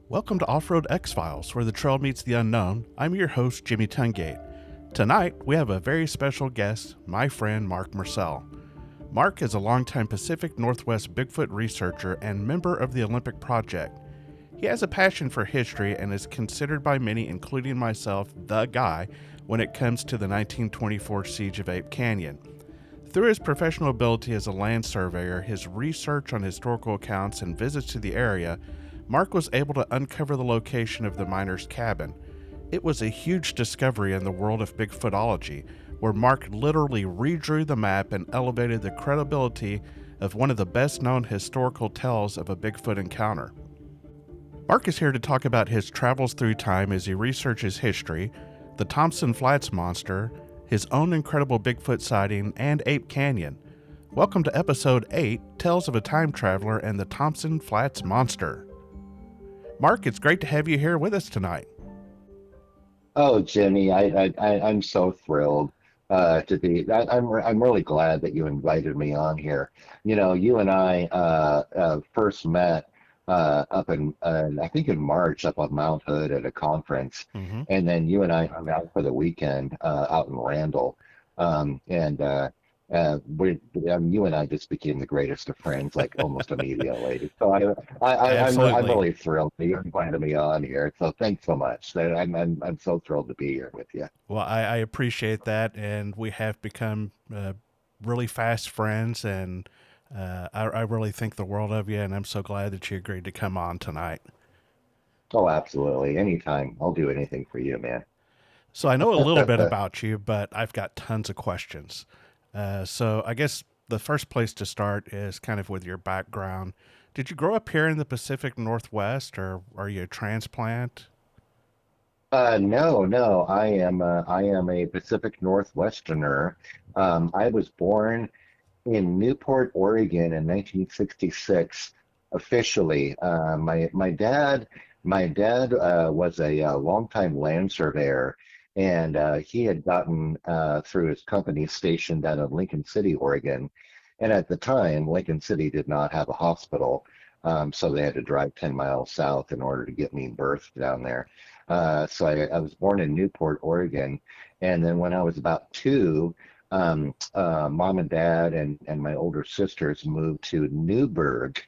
Welcome to Off-Road X-Files, where the trail meets the unknown. I'm your host, Jimmy Toungate. Tonight, we have a very special guest, my friend Marc Myrsell. Marc is a longtime Pacific Northwest Bigfoot researcher and member of the Olympic Project. He has a passion for history and is considered by many, including myself, the guy when it comes to the 1924 Siege of Ape Canyon. Through his professional ability as a land surveyor, his research on historical accounts, and visits to the area, Marc was able to uncover the location of the miner's cabin. It was a huge discovery in the world of Bigfootology, where Marc literally redrew the map and elevated the credibility of one of the best-known historical tales of a Bigfoot encounter. Marc is here to talk about his travels through time as he researches history, the Thompson Flats monster, his own incredible Bigfoot sighting, and Ape Canyon. Welcome to Episode 8, Tales of a Time Traveler and the Thompson Flats Monster. Marc, it's great to have you here with us tonight. Oh, Jimmy, I'm so thrilled to be. I'm really glad that you invited me on here. You know, you and I first met up in I think in March up on Mount Hood at a conference, Mm-hmm. and then you and I hung out for the weekend out in Randall, and you and I just became the greatest of friends like almost immediately. So I'm Absolutely. really thrilled that you invited me on here. So thanks so much. I'm so thrilled to be here with you. Well, I appreciate that, and we have become really fast friends, and I really think the world of you, and I'm so glad that you agreed to come on tonight. Oh, absolutely. Anytime. I'll do anything for you, man. So I know a little bit about you, but I've got tons of questions. So I guess the first place to start is kind of with your background. Did you grow up here in the Pacific Northwest, or are you a transplant? No. I am a Pacific Northwesterner. I was born in Newport, Oregon in 1966, officially. My dad was a, longtime land surveyor, and he had gotten through his company stationed down in Lincoln City, Oregon. And at the time, Lincoln City did not have a hospital, so they had to drive 10 miles south in order to get me birthed down there. So I was born in Newport, Oregon, and then when I was about two, mom and dad and my older sisters moved to Newberg,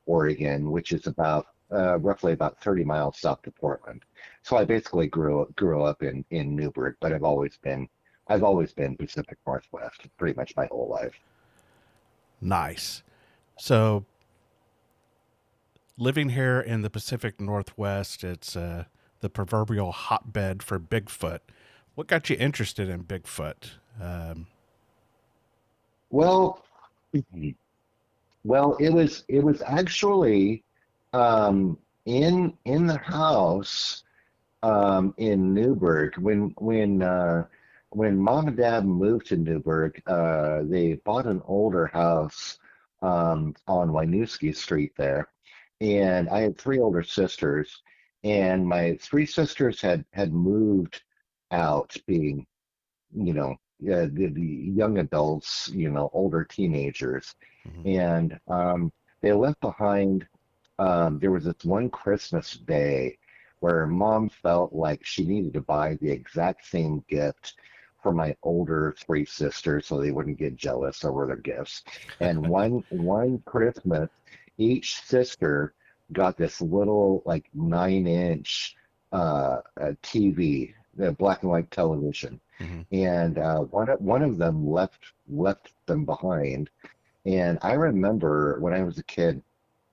Oregon, which is about roughly about 30 miles south of Portland. So I basically grew up in Newberg, but I've always been Pacific Northwest pretty much my whole life. Nice. So living here in the Pacific Northwest, it's the proverbial hotbed for Bigfoot. What got you interested in Bigfoot? Um, Well, well, it was actually in the house in Newburgh when mom and dad moved to Newburgh. They bought an older house on Winooski Street there, and I had three older sisters, and my three sisters had moved out, being the young adults, older teenagers, mhm. and they left behind. There was this one Christmas day where mom felt like she needed to buy the exact same gift for my older three sisters so they wouldn't get jealous over their gifts. And one Christmas, each sister got this little like 9-inch TV, the black and white television, Mhm. and one of them left them behind. And I remember when I was a kid,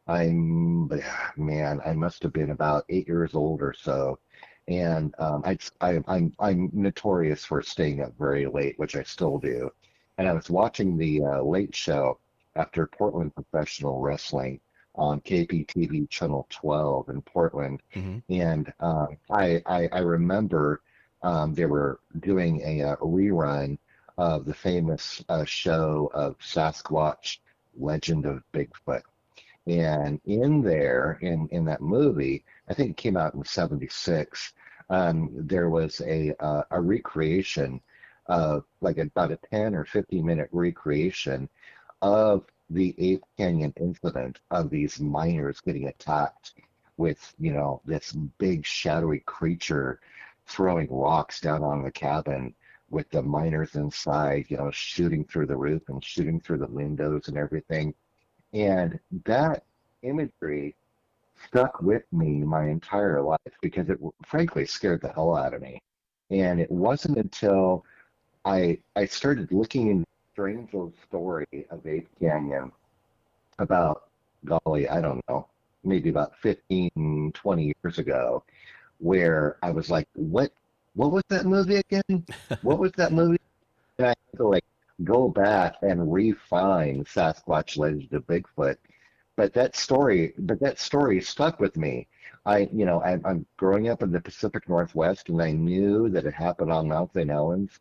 I'm man, I must have been about 8 years old or so, and I'm notorious for staying up very late, which I still do. And I was watching the Late Show after Portland Professional Wrestling on KPTV Channel 12 in Portland, Mhm. and I remember they were doing a rerun of the famous show of Sasquatch Legend of Bigfoot. And in there, in that movie, I think it came out in '76. There was a recreation of like about a 10 or 15-minute recreation of the Ape Canyon incident of these miners getting attacked with, this big shadowy creature throwing rocks down on the cabin with the miners inside, shooting through the roof and shooting through the windows and everything. And that imagery stuck with me my entire life because it frankly scared the hell out of me. And it wasn't until I started looking into the strange old story of Ape Canyon about, golly, I don't know, maybe about 15, 20 years ago, where I was like, what was that movie again? What was that movie? And I had to like go back and refine Sasquatch Legend of Bigfoot. But that story stuck with me. I'm growing up in the Pacific Northwest, and I knew that it happened on Mount St. Helens.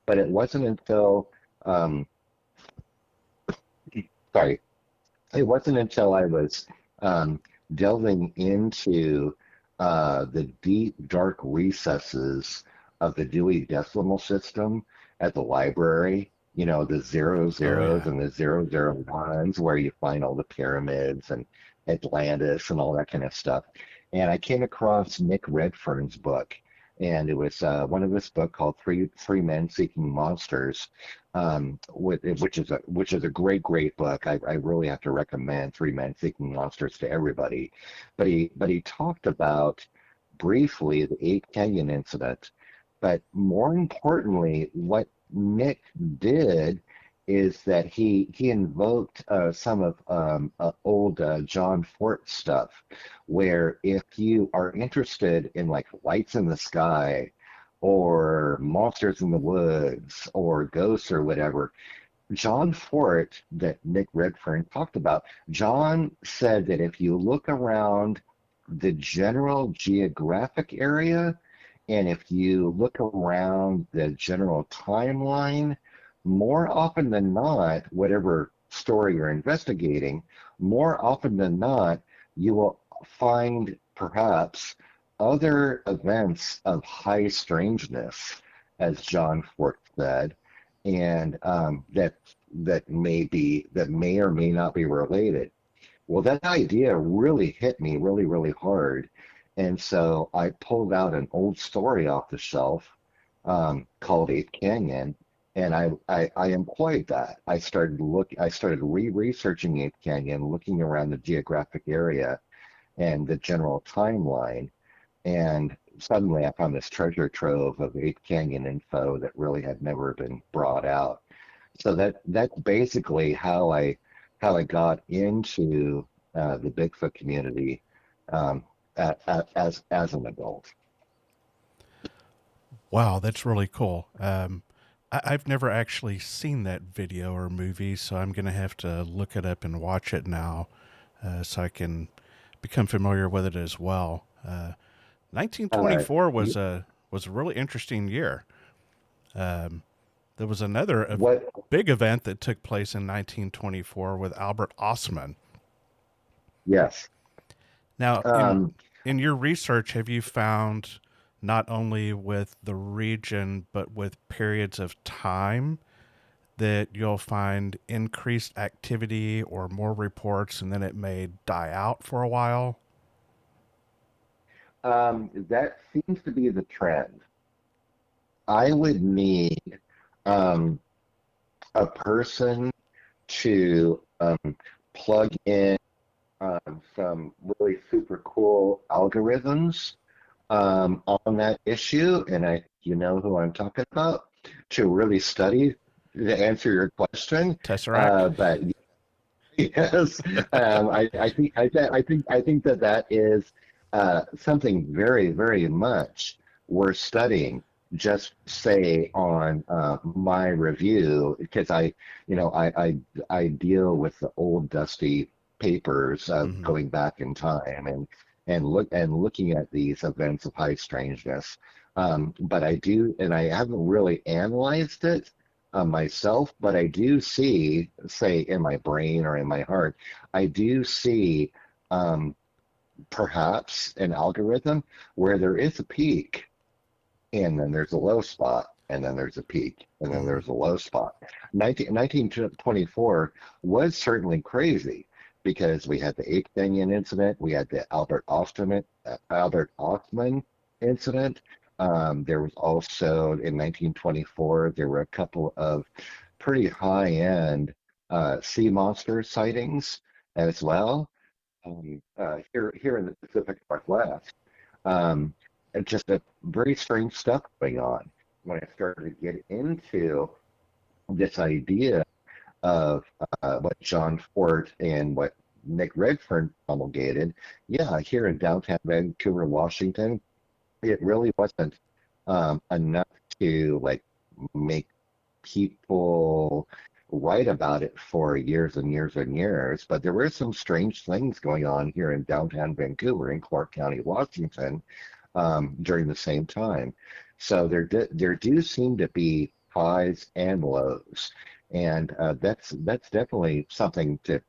But it wasn't until, um, sorry, it wasn't until I was um, delving into the deep, dark recesses of the Dewey Decimal System at the library, the zero Oh zeros yeah. and the 001s, where you find all the pyramids and Atlantis and all that kind of stuff. And I came across Nick Redfern's book, and it was one of his book called Three Men Seeking Monsters, which is a great book. I really have to recommend Three Men Seeking Monsters to everybody. But he talked about briefly the Ape Canyon incident, but more importantly, what Nick did is that he invoked some of old John Fort stuff, where if you are interested in like lights in the sky or monsters in the woods or ghosts or whatever, John Fort, that Nick Redfern talked about, John said that if you look around the general geographic area and if you look around the general timeline, more often than not, whatever story you're investigating, more often than not, you will find perhaps other events of high strangeness, as John Fort said, and that may or may not be related. Well, that idea really hit me really, really hard. And so I pulled out an old story off the shelf called Ape Canyon, and I employed that. I started re-researching Ape Canyon, looking around the geographic area and the general timeline, and suddenly I found this treasure trove of Ape Canyon info that really had never been brought out. So that's basically how I got into the Bigfoot community um, as an adult. Wow, that's really cool. I've never actually seen that video or movie, so I'm going to have to look it up and watch it now so I can become familiar with it as well. Uh, 1924 you- was a really interesting year. Um, there was another what? big event that took place in 1924 with Albert Osman. Yes. Now, Um, in your research, have you found not only with the region but with periods of time that you'll find increased activity or more reports, and then it may die out for a while? that seems to be the trend. I would need um, a person to plug in some really super cool algorithms on that issue, and you know who I'm talking about, to really study to answer your question. Tesseract? But yes, I think that is something very, very much worth studying. Just say on my review, because I deal with the old dusty papers Hmm. going back in time and looking at these events of high strangeness. But I do, and I haven't really analyzed it myself, but I do see, say, in my brain or in my heart, I do see um, perhaps an algorithm where there is a peak and then there's a low spot and then there's a peak and then Hmm. there's a low spot. 1924 was certainly crazy, because we had the Ape Canyon incident, we had the Albert Ostman incident. There was also in 1924 there were a couple of pretty high-end sea monster sightings as well here in the Pacific Northwest. Um, it's just a very strange stuff going on. When I started to get into this idea of what John Fort and what Nick Redfern promulgated, yeah, here in downtown Vancouver, Washington, it really wasn't enough to like make people write about it for years and years and years. But there were some strange things going on here in downtown Vancouver in Clark County, Washington, during the same time. So there do seem to be highs and lows, and that's definitely something to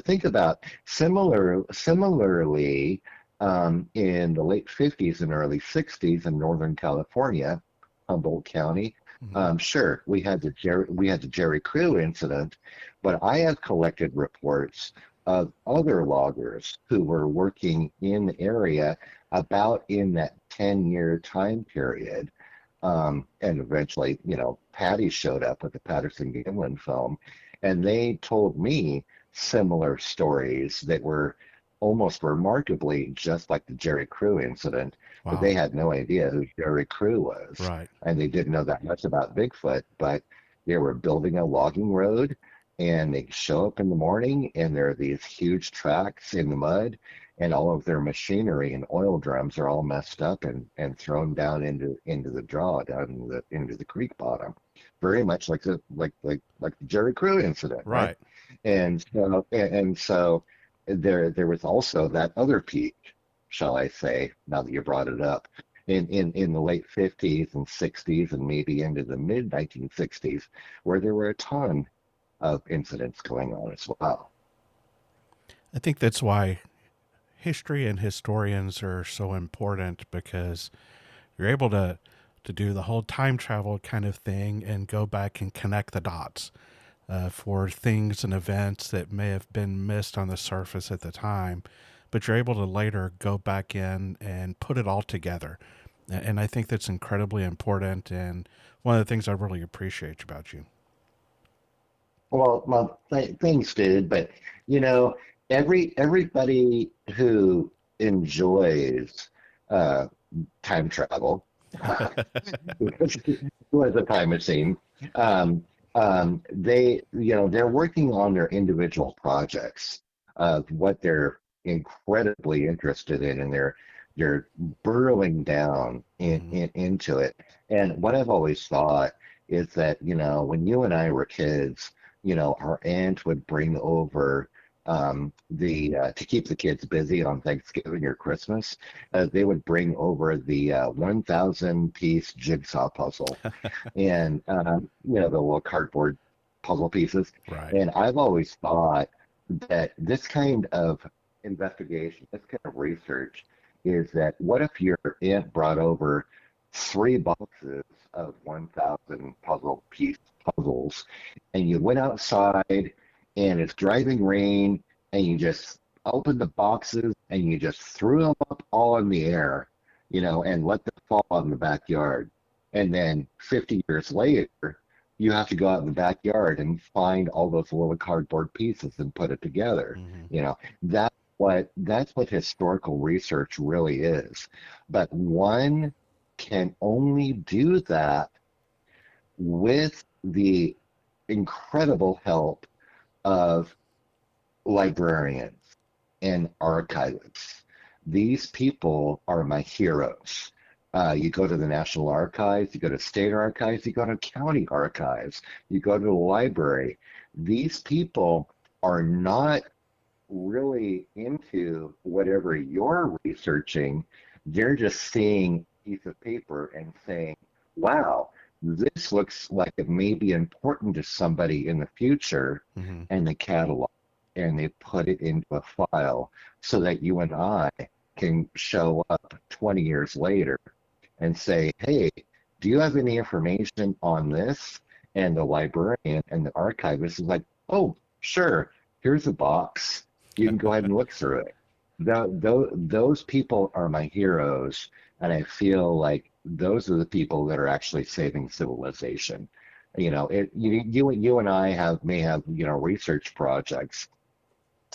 think about. Similarly, in the late 50s and early 60s in Northern California, Humboldt County. Mhm. Sure, we had the Jerry Crew incident, but I have collected reports of other loggers who were working in the area about in that 10-year time period. And eventually, Patty showed up with the Patterson-Gimlin film, and they told me similar stories that were almost remarkably just like the Jerry Crew incident, but Wow. they had no idea who Jerry Crew was, Right. and they didn't know that much about Bigfoot, but they were building a logging road, and they show up in the morning, and there are these huge tracks in the mud, and all of their machinery and oil drums are all messed up and thrown down into the draw down into the creek bottom, very much like the Jerry Crew incident, right? Right. And so there was also that other peak, shall I say, now that you brought it up, in the late 50s and 60s and maybe into the mid 1960s, where there were a ton of incidents going on as well. I think that's why history and historians are so important, because you're able to do the whole time travel kind of thing and go back and connect the dots for things and events that may have been missed on the surface at the time, but you're able to later go back in and put it all together. And I think that's incredibly important, and one of the things I really appreciate about you. Things did, but you know, everybody who enjoys uh, time travel was a time machine. Um, they're working on their individual projects of what they're incredibly interested in, and they're burrowing down Hmm. into it. And what I've always thought is that, when you and I were kids, our aunt would bring over the to keep the kids busy on Thanksgiving or Christmas, they would bring over the 1,000 piece jigsaw puzzle, and the little cardboard puzzle pieces. Right. And I've always thought that this kind of investigation, this kind of research, is that what if your aunt brought over 3 boxes of 1,000 puzzles, and you went outside and it's driving rain, and you just opened the boxes and you just threw them up all in the air, and let them fall in the backyard. And then 50 years later, you have to go out in the backyard and find all those little cardboard pieces and put it together. Hmm. You know, that's what historical research really is. But one can only do that with the incredible help of librarians and archivists. These people are my heroes. You go to the National Archives, you go to state archives, you go to county archives, you go to the library. These people are not really into whatever you're researching. They're just seeing a piece of paper and saying, wow, this looks like it may be important to somebody in the future, Hmm. and they catalog and they put it into a file so that you and I can show up 20 years later and say, hey, do you have any information on this? And the librarian and the archivist is like, oh, sure. here's a box. You can go ahead and look through it. Those people are my heroes, and I feel like those are the people that are actually saving civilization. You and I may have research projects,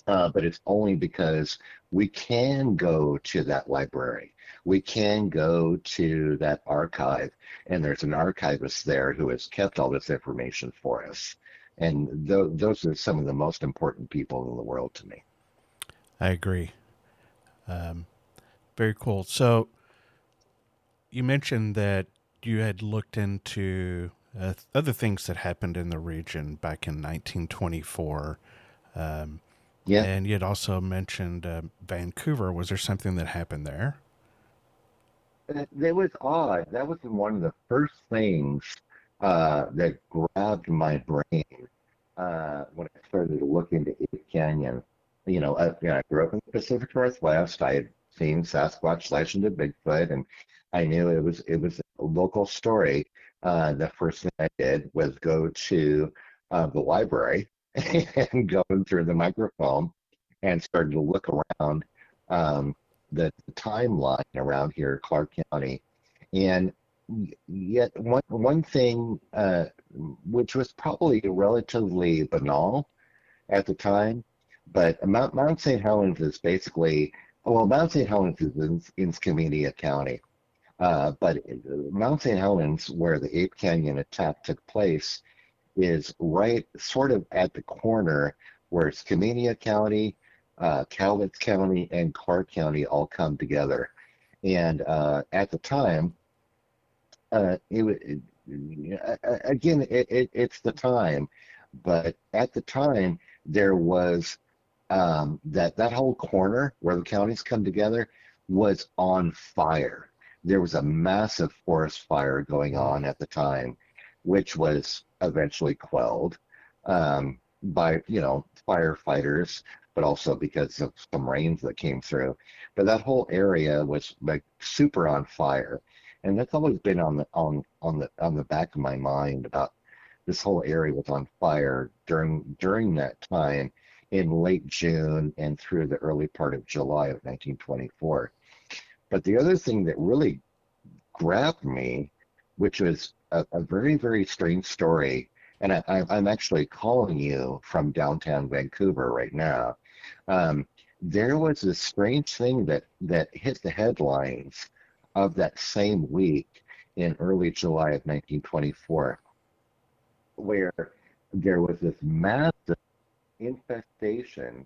but it's only because we can go to that library. We can go to that archive, and there's an archivist there who has kept all this information for us. And those are some of the most important people in the world to me. I agree. Um, Very cool. So you mentioned that you had looked into other things that happened in the region back in 1924. Um, Yeah, and you had also mentioned Vancouver. Was there something that happened there? that was odd. That was one of the first things that grabbed my brain when I started to look into Ape Canyon. I grew up in the Pacific Northwest. I had seen Sasquatch legend of Bigfoot, and I knew it was a local story. The first thing I did was go to the library and go through the microfilm and started to look around the timeline around here, Clark County, and yet one thing which was probably relatively banal at the time, but Mount St. Helens is basically, well, Mount St. Helens is in Skamania County, but Mount St. Helens, where the Ape Canyon attack took place, is right sort of at the corner where Skamania County, Cowlitz County, and Clark County all come together. And at the time, again, it's the time, but at the time there was that whole corner where the counties come together was on fire. There was a massive forest fire going on at the time, which was eventually quelled by firefighters, but also because of some rains that came through. But that whole area was like super on fire, and that's always been on the back of my mind about this whole area was on fire during that time in late June and through the early part of July of 1924. But the other thing that really grabbed me, which was a very, very strange story, and I'm actually calling you from downtown Vancouver right now. There was this strange thing that hit the headlines of that same week in early July of 1924, where there was this massive infestation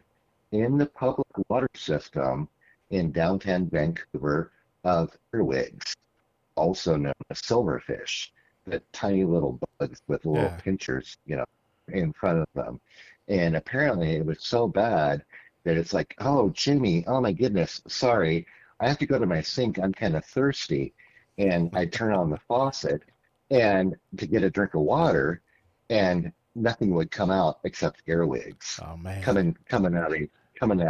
in the public water system in downtown Vancouver of earwigs, also known as silverfish, the tiny little bugs with little Yeah. pinchers, in front of them. And apparently it was so bad that it's like, oh, Jimmy, oh my goodness, sorry, I have to go to my sink. I'm kind of thirsty. And I turn on the faucet and to get a drink of water, and nothing would come out except earwigs Oh man. coming out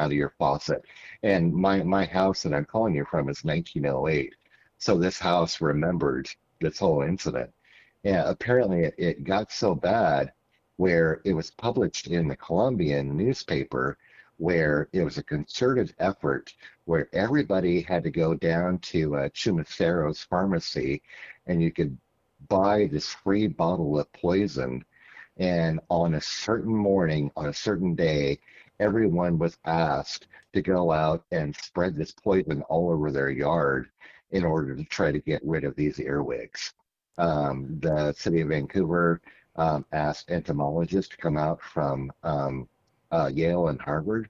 of your faucet. And my house that I'm calling you from is 1908. So this house remembered this whole incident. Yeah, apparently it got so bad where it was published in the Columbian newspaper, where it was a concerted effort where everybody had to go down to Chumacero's pharmacy, and you could buy this free bottle of poison. And on a certain morning, on a certain day, everyone was asked to go out and spread this poison all over their yard in order to try to get rid of these earwigs. The city of Vancouver asked entomologists to come out from Yale and Harvard,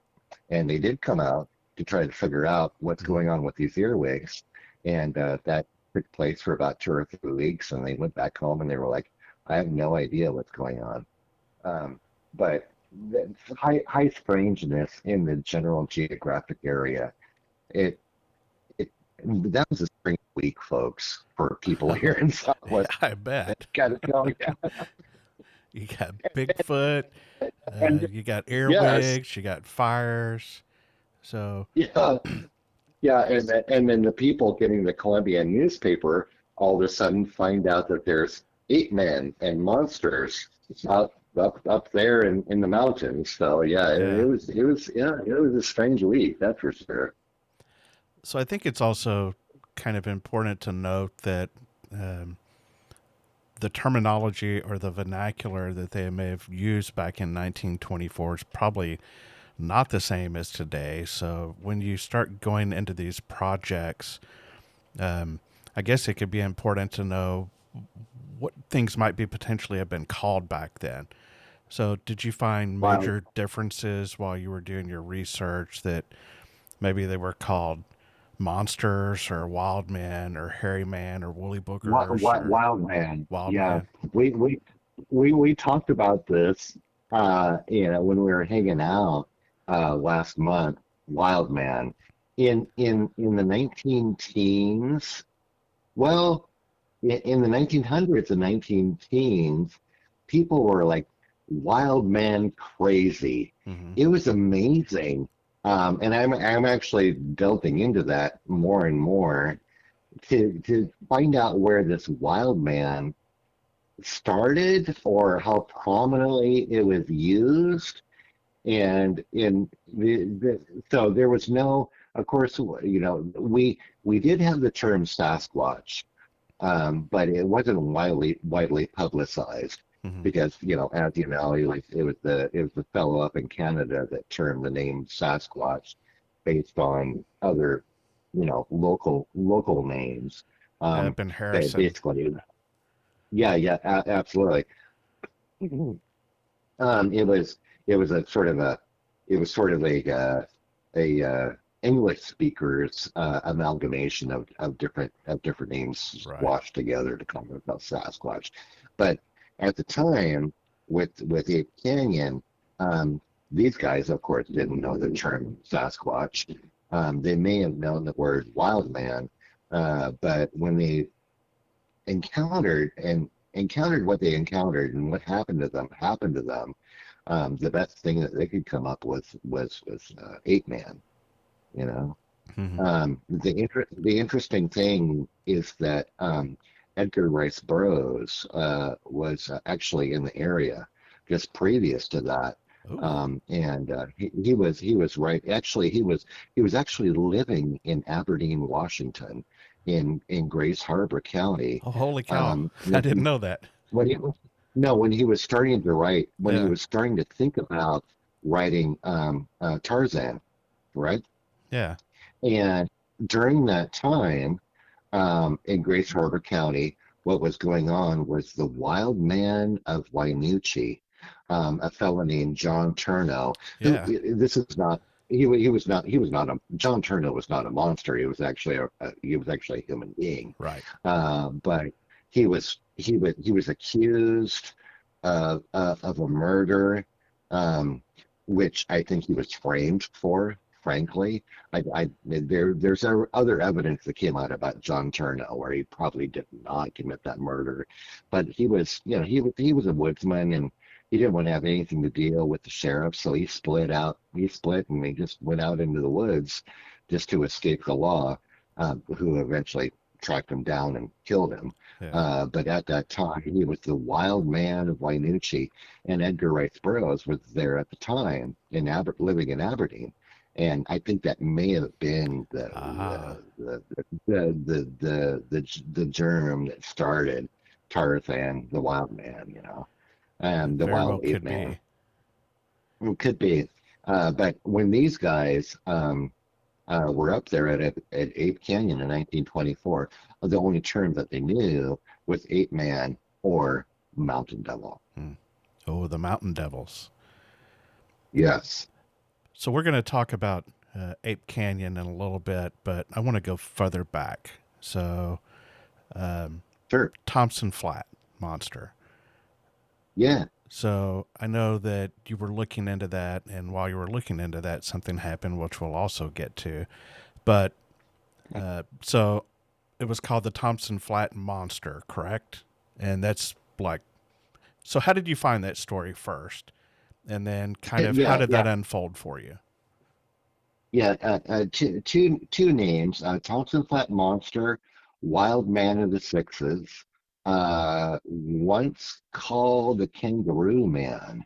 and they did come out to try to figure out what's Mhm. going on with these earwigs. And that took place for about 2 or 3 weeks, and they went back home and they were like, I have no idea what's going on. But the high strangeness in the general geographic area, it it that was a strange week, folks, for people here in Yeah, Southwest I bet. California. You got Bigfoot, And you got yes, earwigs, you got fires. So, yeah, yeah, and then the people getting the Columbian newspaper all of a sudden find out that there's ape men and monsters out up there in the mountains. So yeah, Yeah. it was a strange week, that's for sure. So I think it's also kind of important to note that um, the terminology or the vernacular that they may have used back in 1924 is probably not the same as today. So when you start going into these projects, um, I guess it could be important to know what things might be potentially have been called back then. So did you find Wild major differences while you were doing your research that maybe they were called monsters or wild men or hairy man or woolly boogers or Wild man. wild Yeah, man? we we we talked about this, when we were hanging out last month. Wild man in the 19 teens. Well, in the 1900s and 19 teens, people were like wild man crazy. Mm-hmm. It was amazing. And I'm actually delving into that more and more to find out where this wild man started or how prominently it was used. And so there was no, of course, we did have the term Sasquatch, but it wasn't widely publicized Mm-hmm. because, as you know, it was the fellow up in Canada that termed the name Sasquatch based on other, local names. Ben Harrison. Basically, yeah, yeah, absolutely. It was a sort of a it was sort of a English speakers amalgamation of different names Right. washed together to come about Sasquatch. But at the time, with Ape Canyon, um, these guys, of course, didn't know the term Sasquatch. They may have known the word wild man, but when they encountered what they encountered and what happened to them. The best thing that they could come up with was Ape Man. You know, Mm-hmm. the interesting thing is that Edgar Rice Burroughs was actually in the area just previous to that. Ooh. And he was right. Actually, he was actually living in Aberdeen, Washington, in Grace Harbor County. Oh, holy cow. I When didn't he know that. when he no when he was starting to write, when he Yeah. was starting to think about writing Tarzan, right? Yeah. And during that time, in Grace Harbor County, what was going on was the wild man of Wainuchi, a fellow named John Turno, who Yeah. this is not. He was not a John Turno was not a monster. He was actually a human being, Right. but he was accused of a murder, um, which I think he was framed for. Frankly, there's other evidence that came out about John Turno where he probably did not commit that murder, but he was a woodsman and he didn't want to have anything to deal with the sheriff, so he split out. He split and he just went out into the woods just to escape the law, who eventually tracked him down and killed him. Yeah. But at that time, he was the wild man of Wainuchi, and Edgar Rice Burroughs was there at the time living in Aberdeen. And I think that may have been Ah. the germ that started Tarzan, the wild man, and the Very wild well ape could man. be. It could be. But when these guys were up there at Ape Canyon in 1924, the only term that they knew was ape man or mountain devil. Hmm. Oh, the mountain devils. Yes. So we're going to talk about Ape Canyon in a little bit, but I want to go further back. So, um, Sure. Thompson Flat monster. Yeah. So I know that you were looking into that, and while you were looking into that, something happened, which we'll also get to. But so it was called the Thompson Flat Monster, correct? And that's like, so how did you find that story first? And then kind of how Yeah. did that Yeah. unfold for you? Yeah. Two names: Thompson Flat Monster, Wild Man of the Sixes. once called the Kangaroo Man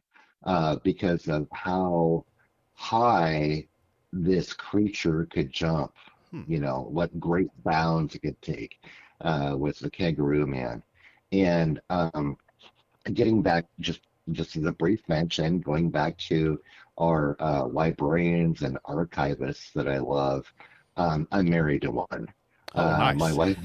because of how high this creature could jump. Hmm. What great bounds it could take was the Kangaroo Man. And getting back, just as a brief mention, going back to our librarians and archivists that I love, I'm married to one. Oh, My nice. wife,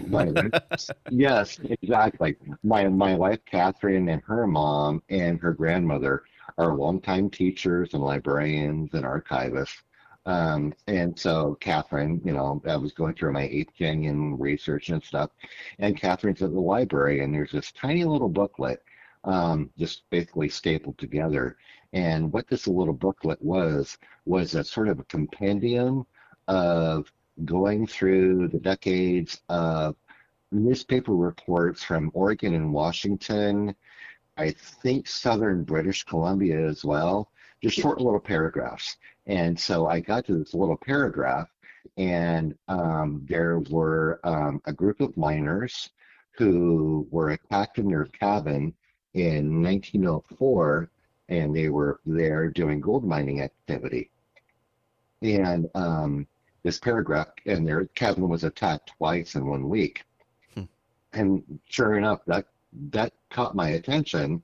yes, exactly. My wife Catherine and her mom and her grandmother are longtime teachers and librarians and archivists. And so Catherine, I was going through my Ape Canyon research and stuff, and Catherine's at the library, and there's this tiny little booklet, just basically stapled together. And what this little booklet was a sort of a compendium of going through the decades of newspaper reports from Oregon and Washington, I think southern British Columbia as well, just short little paragraphs. And so I got to this little paragraph, and there were a group of miners who were attacked in their cabin in 1904, and they were there doing gold mining activity. And this paragraph, and their cabin was attacked twice in 1 week. Hmm. And sure enough, that caught my attention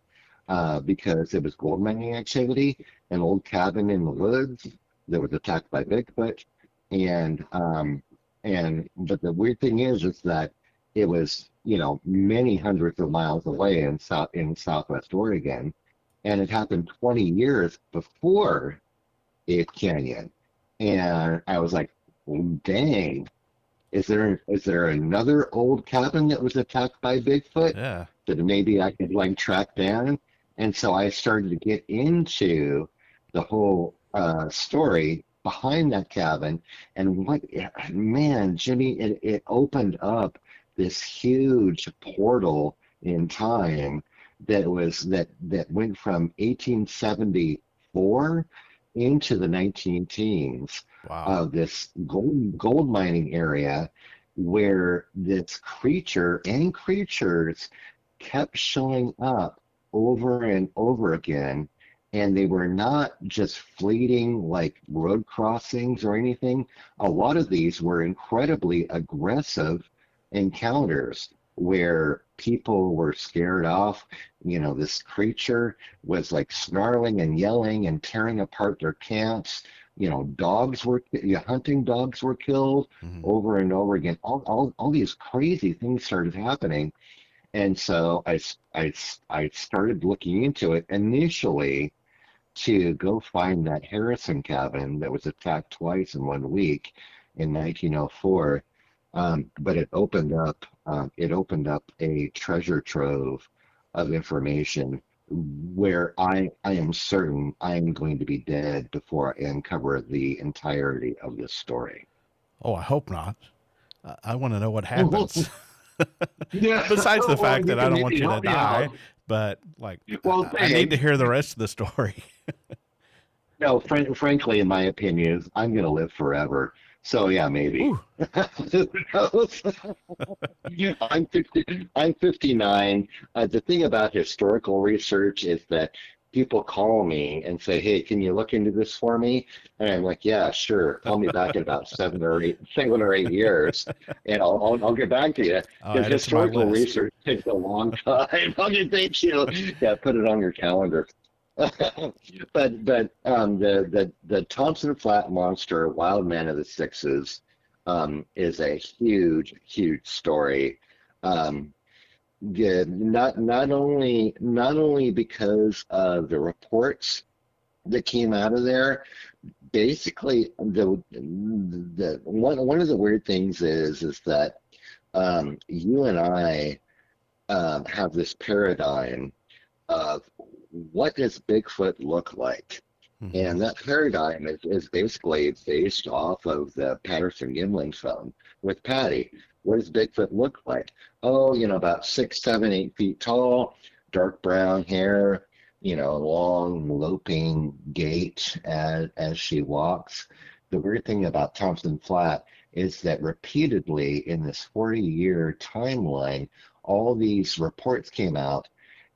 because it was gold mining activity, an old cabin in the woods that was attacked by Bigfoot, and but the weird thing is that it was many hundreds of miles away in Southwest Oregon, and it happened 20 years before Ape Canyon, and I was like, well, dang. Is there another old cabin that was attacked by Bigfoot Yeah. that maybe I could like track down? And so I started to get into the whole story behind that cabin, and man, Jimmy, it opened up this huge portal in time that went from 1874 into the 19 teens Wow. of this gold mining area where this creature and creatures kept showing up over and over again, and they were not just fleeting like road crossings or anything. A lot of these were incredibly aggressive encounters where people were scared off. This creature was like snarling and yelling and tearing apart their camps. Hunting dogs were killed Hmm. over and over again. All these crazy things started happening. And so I started looking into it initially to go find that Harrison cabin that was attacked twice in 1 week in 1904. But it opened up a treasure trove of information where I am certain I am going to be dead before I uncover the entirety of this story. Oh, I hope not. I want to know what happens. Yeah, Besides the well, fact you that I can don't maybe want you to help me die, out. but like Well, I need to thanks. hear the rest of the story. No, frankly, in my opinion, is I'm going to live forever. So yeah, maybe. Whew. Who knows? I'm 59. The thing about historical research is that people call me and say, "Hey, can you look into this for me?" And I'm like, "Yeah, sure. Call me back in about 7 or 8 years, and I'll get back to you." I'll Because add it to my historical list. research takes a long time. Okay, thank you. Yeah, put it on your calendar. But the Thompson Flat Monster, Wild Man of the Sixes, is a huge story. Um, not only because of the reports that came out of there. Basically, the one of the weird things is that you and I have this paradigm of what does Bigfoot look like? Hmm. And that paradigm is basically based off of the Patterson-Gimlin film with Patty. What does Bigfoot look like? Oh, about 6, 7, 8 feet tall, dark brown hair, long loping gait as she walks. The weird thing about Thompson Flat is that repeatedly in this 40-year timeline, all these reports came out.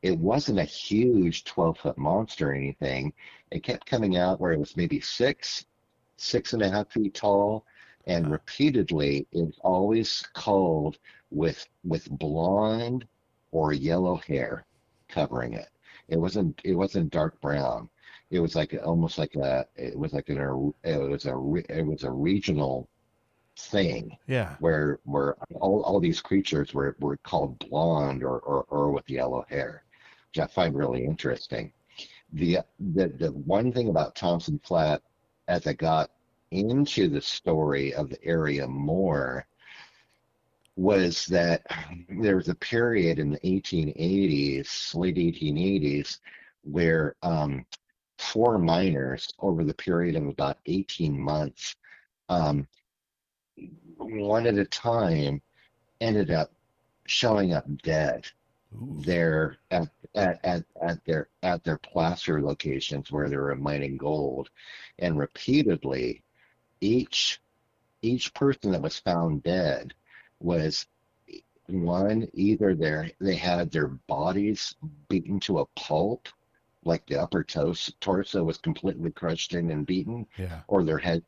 It wasn't a huge 12-foot monster or anything. It kept coming out where it was maybe 6.5 feet tall, and Huh. repeatedly it's always called with blonde or yellow hair covering it. It wasn't dark brown. It was like almost like a it was like it was a regional thing Yeah. where all these creatures were called blonde or with yellow hair, which I find really interesting. The one thing about Thompson Flat, as I got into the story of the area more, was that there was a period in the 1880s, late 1880s, where four miners over the period of about 18 months, um, one at a time, ended up showing up dead Ooh. there at their placer locations where they were mining gold, and repeatedly each each person that was found dead was one, either they had their bodies beaten to a pulp, like the upper torso was completely crushed in and beaten, Yeah. or their heads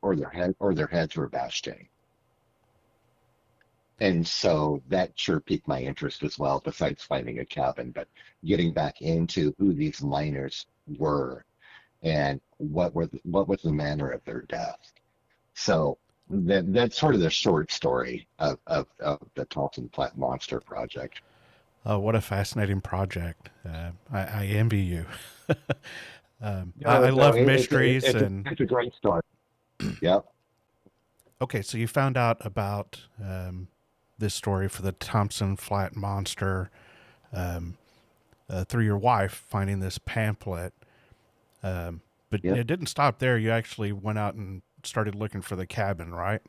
were bashed in. And so that sure piqued my interest as well, besides finding a cabin, but getting back into who these miners were and what was the manner of their death. So that's sort of the short story of the Thompson Flat Monster Project. Oh, what a fascinating project. I envy you. No, I no, love mysteries. And it's a great story. Yep. okay, so you found out about this story for the Thompson Flat Monster um, through your wife finding this pamphlet. But Yep. it didn't stop there. You actually went out and started looking for the cabin, right?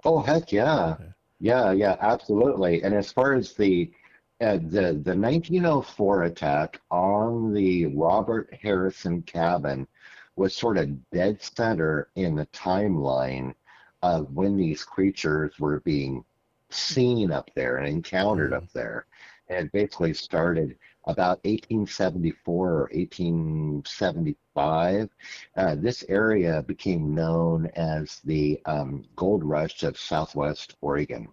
Oh, heck yeah. Yeah. Yeah, absolutely. And as far as the 1904 attack on the Robert Harrison cabin was sort of dead center in the timeline of when these creatures were being seen up there and encountered Mm, up there. And it basically started about 1874 or 1875. This area became known as the Gold Rush of Southwest Oregon,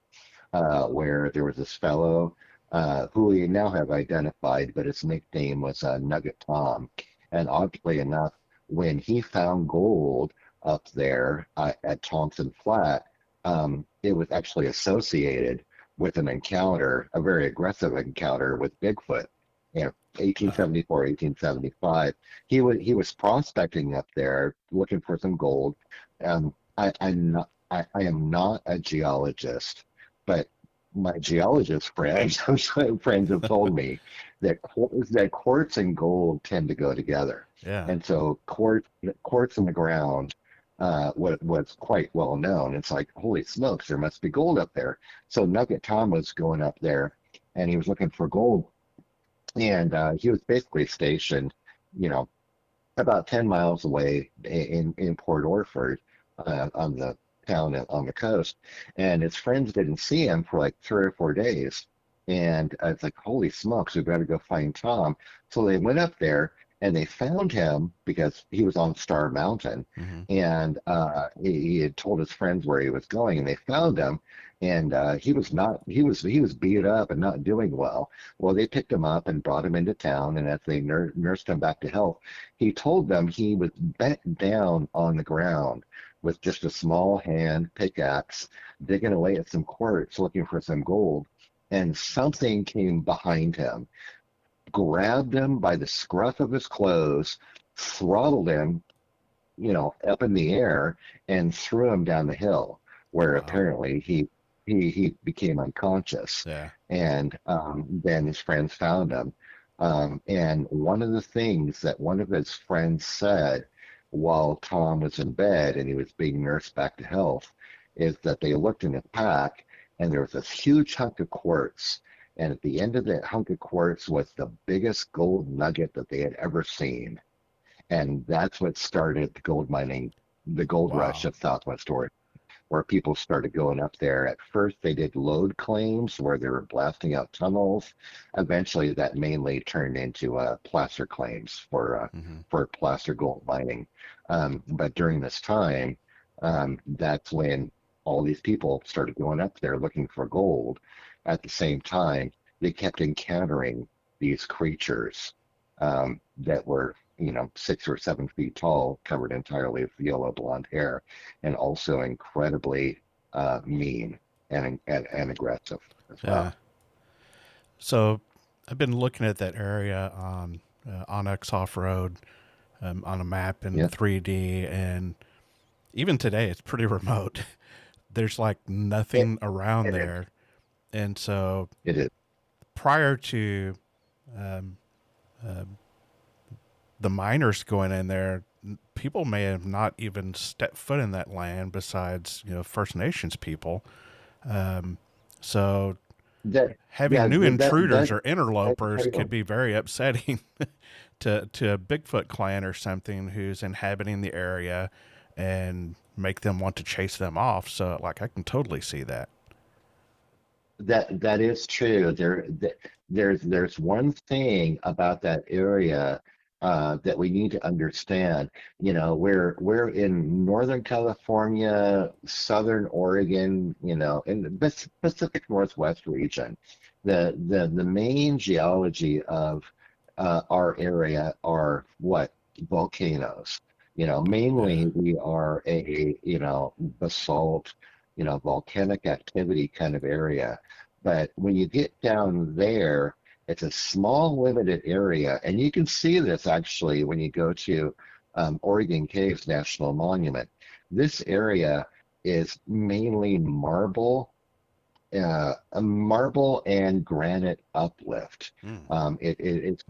where there was this fellow who we now have identified, but his nickname was Nugget Tom. And oddly enough, when he found gold up there at Thompson Flat, it was actually associated with an encounter, a very aggressive encounter with Bigfoot. You know, uh, 1874, 1875. He was prospecting up there looking for some gold. I am not a geologist, but my geologist friends friends have told me that quartz and gold tend to go together, yeah. and so quartz in the ground was quite well known. It's like, holy smokes, there must be gold up there. So Nugget Tom was going up there, and he was looking for gold, and he was basically stationed, you know, about 10 miles away in Port Orford, on the town on the coast. And his friends didn't see him for like 3 or 4 days. And it's like, holy smokes, we better go find Tom. So they went up there and they found him because he was on Star Mountain. Hmm. And he had told his friends where he was going, and they found him. And he was beat up and not doing well. Well, they picked him up and brought him into town. And as they nursed him back to health, he told them he was bent down on the ground with just a small hand pickaxe, digging away at some quartz, looking for some gold. And something came behind him, grabbed him by the scruff of his clothes, throttled him, up in the air, and threw him down the hill, where Wow. apparently he became unconscious. Yeah. And then his friends found him. And one of the things that one of his friends said while Tom was in bed and he was being nursed back to health is that they looked in his pack, and there was this huge hunk of quartz. And at the end of that hunk of quartz was the biggest gold nugget that they had ever seen. And that's what started the gold mining, the gold rush Wow. of Southwest Oregon. where people started going up there. At first, they did load claims where they were blasting out tunnels. Eventually, that mainly turned into placer claims Hmm. for placer gold mining. But during this time, that's when all these people started going up there looking for gold. At the same time, they kept encountering these creatures that were, 6 or 7 feet tall, covered entirely with yellow blonde hair, and also incredibly mean and aggressive as Yeah. well. So I've been looking at that area on Onyx Off Road on a map in Yeah, 3D, and even today it's pretty remote. There's like it, nothing around it is. there, and so It is. prior to um, the miners going in there, people may have not even stepped foot in that land besides First Nations people. Um, so That, having yeah, new intruders or that, interlopers could be very upsetting to a Bigfoot clan or something who's inhabiting the area and make them want to chase them off. So like I can totally see that. that is true. There's one thing about that area that we need to understand. We're in Northern California, Southern Oregon, in the Pacific Northwest region. The main geology of our area are what? Volcanoes. Yeah. Mainly we are a basalt, volcanic activity kind of area. But when you get down there, it's a small, limited area. And you can see this actually when you go to Oregon Caves National Monument. This area is mainly a marble and granite uplift. Mm. It's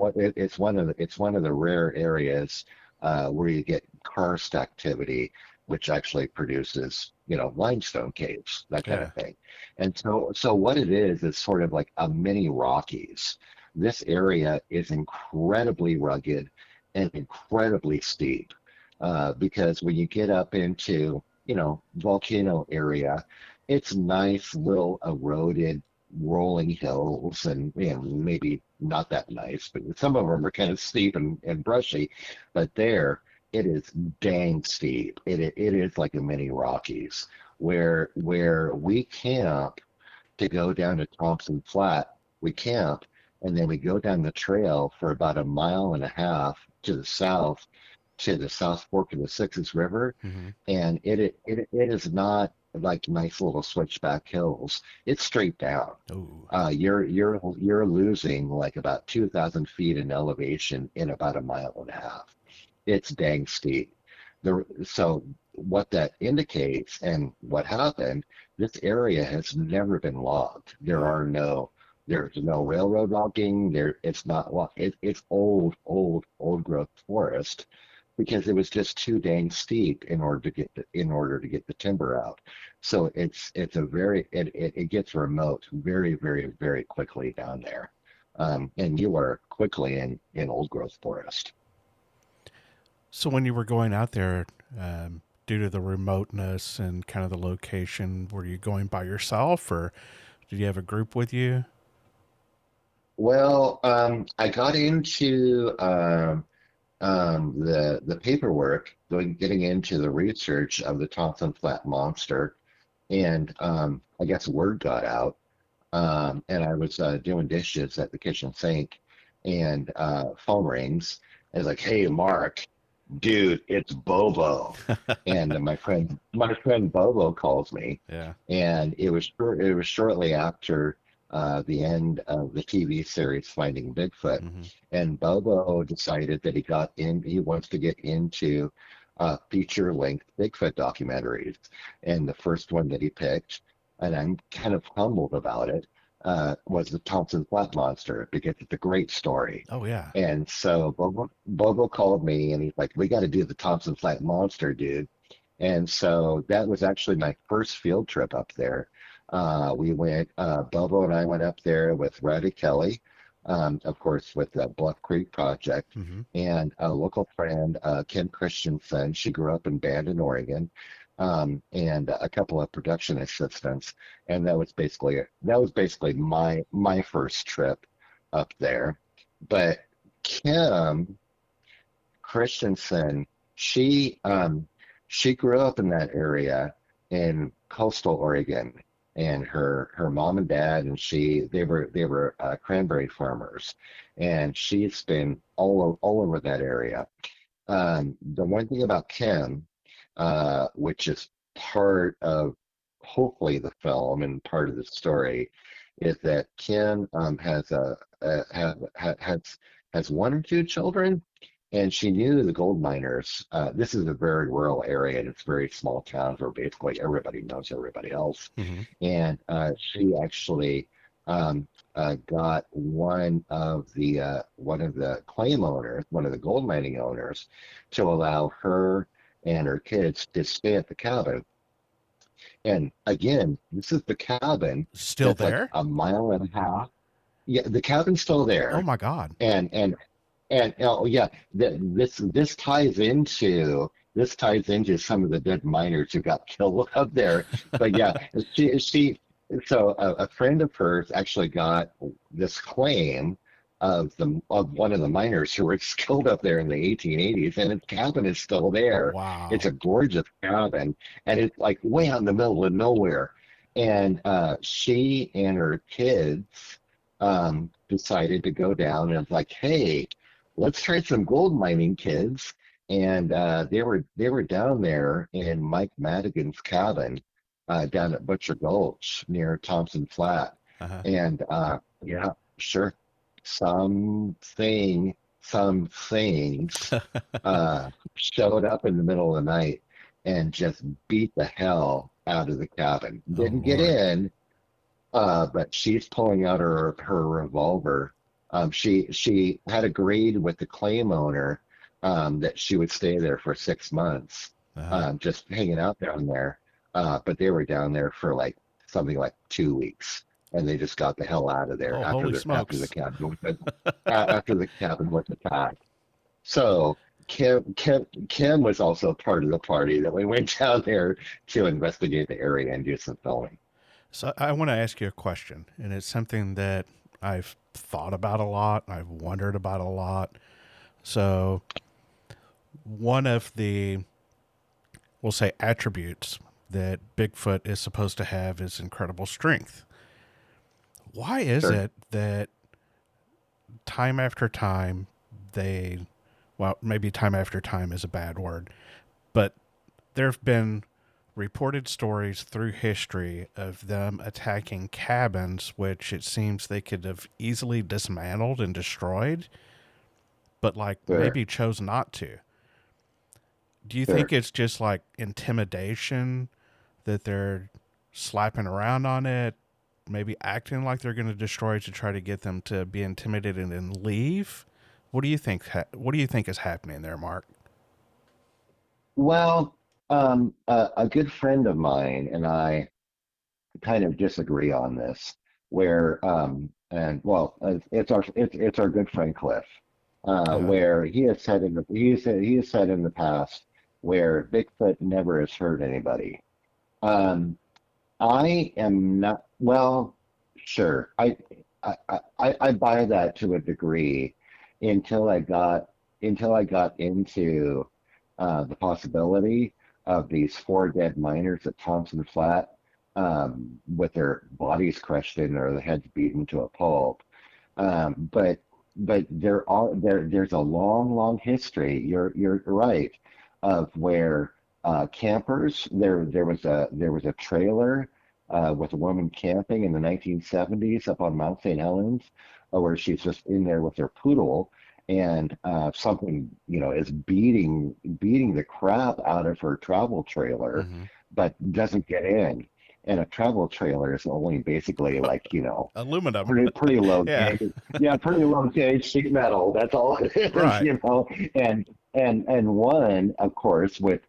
one of the rare areas where you get karst activity, which actually produces limestone caves, that kind Yeah. of thing. And so what it is sort of like a mini Rockies. This area is incredibly rugged and incredibly steep because when you get up into volcano area, it's nice little eroded rolling hills and maybe not that nice, but some of them are kind of steep and brushy. But there, it is dang steep. It is like a mini Rockies where we camp to go down to Thompson Flat. We camp and then we go down the trail for about a mile and a half to the South Fork of the Sixes River, Mm-hmm. and it is not like nice little switchback hills. It's straight down. Oh. You're losing like about 2,000 feet in elevation in about a mile and a half. It's dang steep. So what that indicates and what happened, this area has never been logged. Yeah. There's no railroad logging. It's not it's old growth forest because it was just too dang steep in order to get the timber out. So it gets remote very quickly down there, and you are quickly in old growth forest. So when you were going out there, due to the remoteness and kind of the location, were you going by yourself or did you have a group with you? Well, I got into the paperwork, getting into the research of the Thompson Flat Monster, and I guess word got out, and I was doing dishes at the kitchen sink, and phone rings. And it's like, "Hey, Mark, dude, it's Bobo," and my friend Bobo calls me, Yeah. and it was shortly after the end of the TV series Finding Bigfoot, Mm-hmm. and Bobo decided that he wants to get into feature-length Bigfoot documentaries, and the first one that he picked, and I'm kind of humbled about it, was the Thompson Flat Monster because it's a great story. Oh yeah. And so Bobo called me and he's like, "We got to do the Thompson Flat Monster, dude." And so that was actually my first field trip up there. Bobo and I went up there with Roddy Kelly, of course, with the Bluff Creek Project, Mm-hmm. and a local friend, Kim Christensen. She grew up in Bandon, Oregon. and a couple of production assistants, and that was basically my first trip up there. But Kim Christensen, she she grew up in that area in coastal Oregon, and her mom and dad and they were cranberry farmers, and she's been all over that area. The one thing about Kim, which is part of hopefully the film and part of the story, is that Kim has one or two children, and she knew the gold miners. This is a very rural area, and it's very small towns where basically everybody knows everybody else. Hmm. And she actually got one of the claim owners, one of the gold mining owners, to allow her and her kids to stay at the cabin. And again, this is the cabin Still that's like there? a mile and a half. Yeah, the cabin's still Oh there. my God. And oh yeah, this ties into some of the dead miners who got killed up there. But yeah, she so a friend of hers actually got this claim of one of the miners who were killed up there in the 1880s, and his cabin is still there. It's Wow. a gorgeous cabin, and it's like way out in the middle of nowhere. And she and her kids decided to go down, and it's like, hey, let's try some gold mining, kids. And they were down there in Mike Madigan's cabin down at Butcher Gulch near Thompson Flat. Uh-huh. And yeah, sure, some things showed up in the middle of the night and just beat the hell out of the cabin. Oh Didn't get Lord. in, but she's pulling out her revolver. She had agreed with the claim owner that she would stay there for 6 months, Uh-huh. just hanging out down there. But they were down there for like something like 2 weeks, and they just got the hell out of there Oh, after holy the smokes. cabin was attacked. So Kim was also part of the party that we went down there to investigate the area and do some filming. So I want to ask you a question, and it's something that I've thought about a lot, I've wondered about a lot. So one of the, we'll say, attributes that Bigfoot is supposed to have is incredible strength. Why is Sure. it that time after time they, well, maybe time after time is a bad word, but there have been reported stories through history of them attacking cabins, which it seems they could have easily dismantled and destroyed, but like Sure. maybe chose not to. Do you think Sure. it's just like intimidation that they're slapping around on it, maybe acting like they're going to destroy it to try to get them to be intimidated and leave? What do you think? What do you think is happening there, Mark? Well, a good friend of mine and I kind of disagree on this, where and well, it's our good friend Cliff, Uh, where he has said in the past where Bigfoot never has hurt anybody. Um, I am not, well, sure. I buy that to a degree until I got into the possibility of these four dead miners at Thompson Flat, with their bodies crushed in or their heads beaten to a pulp. But there's a long history. You're right, of where campers, there was a trailer with a woman camping in the 1970s up on Mount St. Helens, where she's just in there with her poodle, and something is beating the crap out of her travel trailer, mm-hmm. but doesn't get in. And a travel trailer is only basically like, Aluminum. pretty low Yeah, gauge. Yeah, pretty low gauge sheet metal. That's all it is, right. And one, of course, with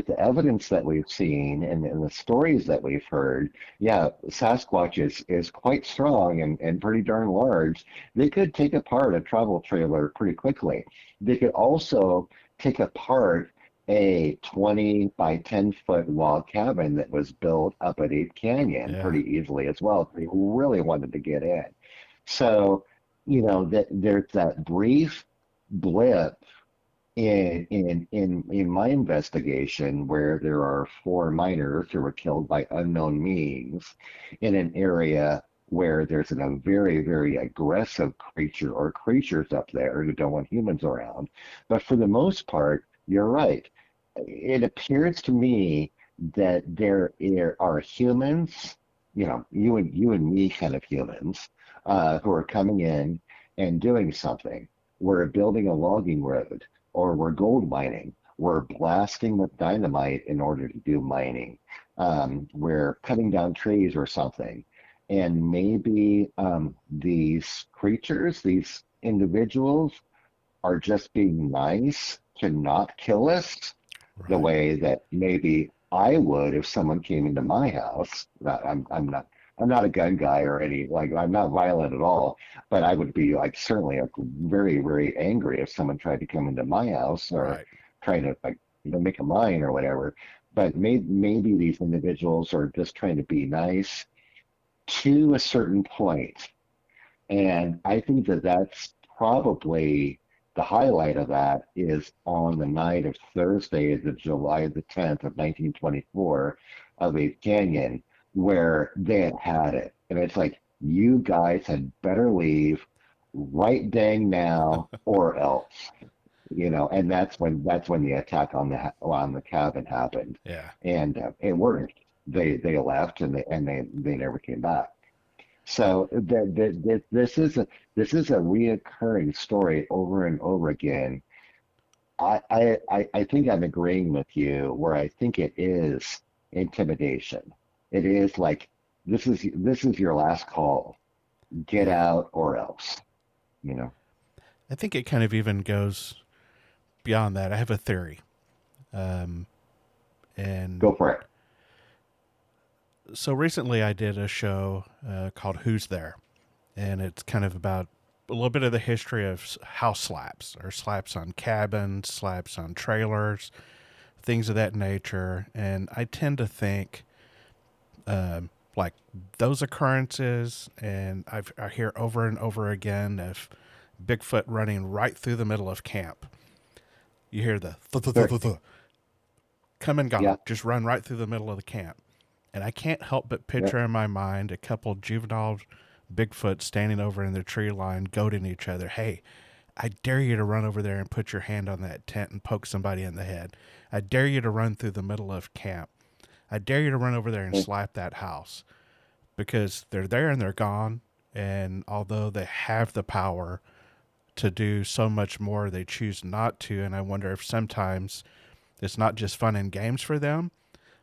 the evidence that we've seen and the stories that we've heard, yeah, Sasquatch is quite strong and pretty darn large. They could take apart a travel trailer pretty quickly. They could also take apart a 20 by 10-foot log cabin that was built up at Ape Canyon Yeah. pretty easily as well. They really wanted to get in. So, that there's that brief blip in my investigation where there are four miners who were killed by unknown means in an area where there's a very, very aggressive creature or creatures up there who don't want humans around. But for the most part, you're right. It appears to me that there are humans, you and me kind of humans, who are coming in and doing something. We're building a logging road, or we're gold mining. We're blasting with dynamite in order to do mining. We're cutting down trees or something. And maybe these creatures, these individuals, are just being nice to not kill us the Right. way that maybe I would if someone came into my house. I'm not a gun guy or any, like, I'm not violent at all, but I would be like certainly like very, very angry if someone tried to come into my house or Right. try to, like, make a mine or whatever. But maybe these individuals are just trying to be nice to a certain point. And I think that that's probably the highlight of that is on the night of Thursday, the July the 10th of 1924 of Ape Canyon, where they had it. And it's like, you guys had better leave right dang now or else, and that's when the attack on the cabin happened. Yeah. And it worked. They left, and they never came back. So this is a reoccurring story over and over again. I think I'm agreeing with you where I think it is intimidation. It is like, this is your last call. Get Yeah. out or else. You know. I think it kind of even goes beyond that. I have a theory. Um, and Go for it. so recently I did a show called Who's There? And it's kind of about a little bit of the history of house slaps or slaps on cabins, slaps on trailers, things of that nature. And I tend to think like those occurrences, and I hear over and over again of Bigfoot running right through the middle of camp. You hear the Sure. come and gone, Yeah. just run right through the middle of the camp. And I can't help but Yeah. picture in my mind a couple juvenile Bigfoot standing over in the tree line, goading each other. Hey, I dare you to run over there and put your hand on that tent and poke somebody in the head. I dare you to run through the middle of camp. I dare you to run over there and Yeah. slap that house, because they're there and they're gone. And although they have the power to do so much more, they choose not to. And I wonder if sometimes it's not just fun and games for them,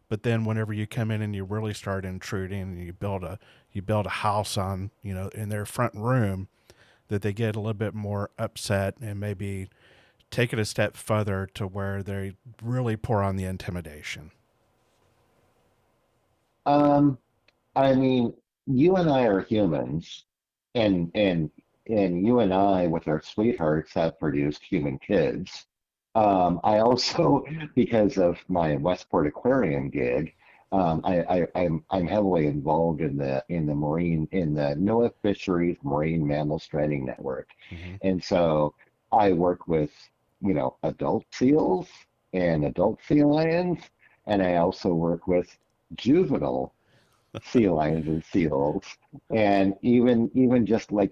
but then whenever you come in and you really start intruding and you build a house on, in their front room, that they get a little bit more upset and maybe take it a step further to where they really pour on the intimidation. Um, I mean, you and I are humans, and you and I, with our sweethearts, have produced human kids. I also, because of my Westport Aquarium gig, I'm heavily involved in the NOAA Fisheries Marine Mammal Stranding Network, Mm-hmm. and so I work with adult seals and adult sea lions, and I also work with juvenile sea lions and seals, and even just like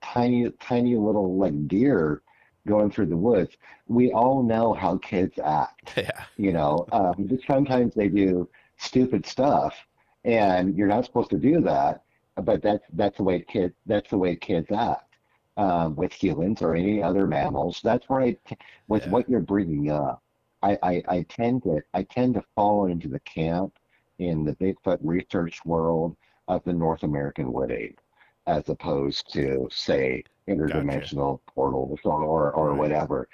tiny tiny little like deer going through the woods. We all know how kids act. Yeah. But sometimes they do stupid stuff, and you're not supposed to do that. But that's the way kids act. With humans or any other mammals. That's where with Yeah. what you're bringing up, I tend to fall into the camp in the Bigfoot research world of the North American wood ape, as opposed to, say, Gotcha. interdimensional portals or Right. whatever.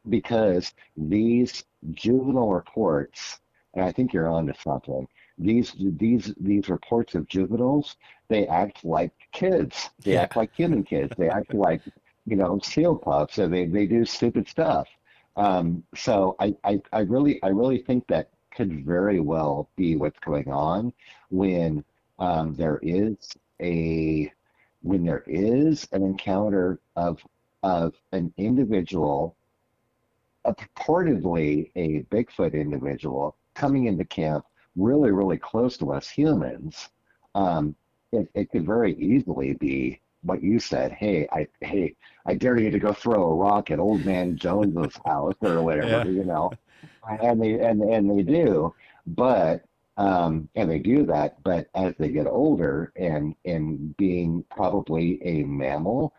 Because these juvenile reports, and I think you're onto something. These reports of juveniles, they act like kids. They Yeah. act like human kids. They act like seal pups, and they do stupid stuff. So I really think that could very well be what's going on when there is a when there is an encounter of an individual, a purportedly a Bigfoot individual coming into camp really, really close to us humans. Um, it could very easily be what you said. Hey, I dare you to go throw a rock at Old Man Jones's house or Yeah. whatever, and they do, but and they do that. But as they get older and being probably a mammal,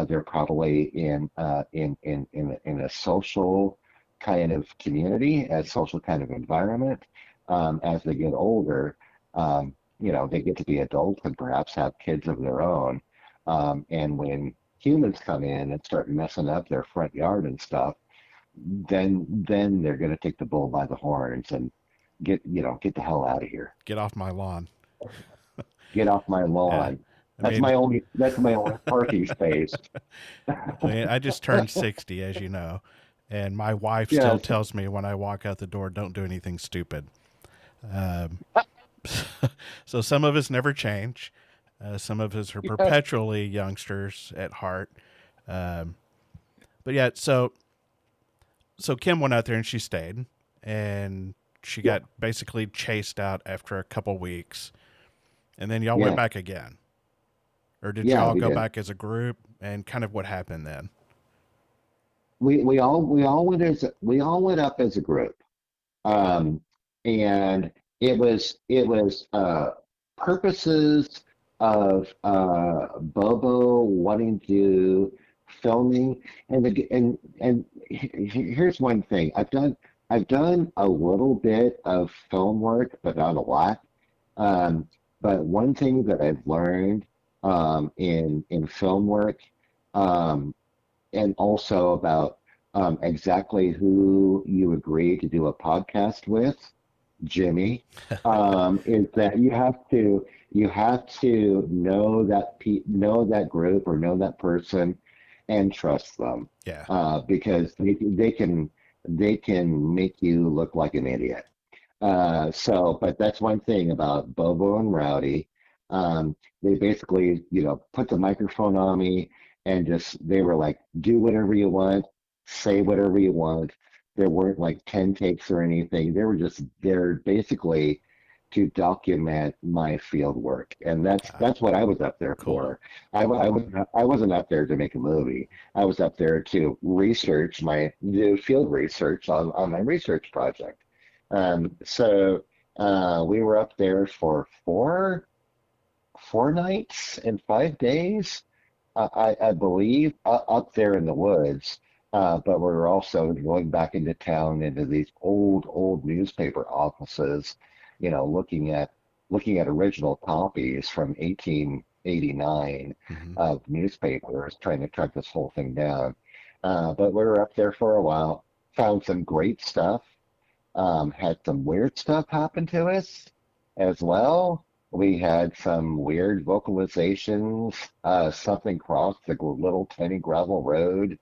they're probably in a social kind of community, a social kind of environment. As they get older, they get to be adults and perhaps have kids of their own. And when humans come in and start messing up their front yard and stuff, then they're going to take the bull by the horns and get the hell out of here. Get off my lawn. Get off my Yeah. lawn. I That's mean, my only parking space. I just turned 60, as you know, and my wife still Yes. tells me when I walk out the door, don't do anything stupid. Um, so some of us never change. Some of us are Yes. perpetually youngsters at heart. Um, but yeah, so Kim went out there and she stayed, and she Yeah. got basically chased out after a couple weeks, and then y'all went Yeah. back again, or did Yeah. y'all We go did. back as a group? And kind of what happened then? We all went up as a group. Um, and it was purposes of Bobo wanting to filming, and here's one thing I've done a little bit of film work, but not a lot. Um, but one thing that I've learned in film work, um, and also about exactly who you agree to do a podcast with, Jimmy, is that you have to know that group or know that person and trust them, Yeah. because they can make you look like an idiot. But that's one thing about Bobo and Rowdy. They basically, put the microphone on me and they were like, do whatever you want, say whatever you want. There weren't like 10 takes or anything. They were just there basically to document my field work. And that's Ah, that's what I was up there cool. for. I wasn't up there to make a movie. I was up there to do field research on my research project. We were up there for four nights and 5 days, I believe, up there in the woods. But we were also going back into town into these old newspaper offices, looking at original copies from 1889 Hmm. of newspapers, trying to track this whole thing down. But we were up there for a while, found some great stuff, had some weird stuff happen to us as well. We had some weird vocalizations. Something crossed the little tiny gravel road.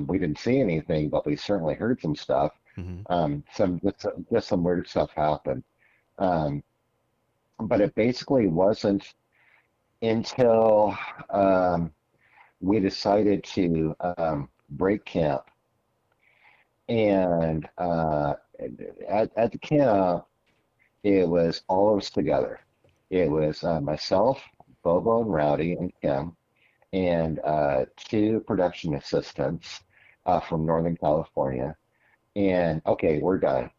We didn't see anything, but we certainly heard some stuff. Hmm. Just some weird stuff happened. Um, but it basically wasn't until we decided to break camp, and at the camp it was all of us together. It was myself, Bobo and Rowdy and Kim, and two production assistants from Northern California. And okay, we're done.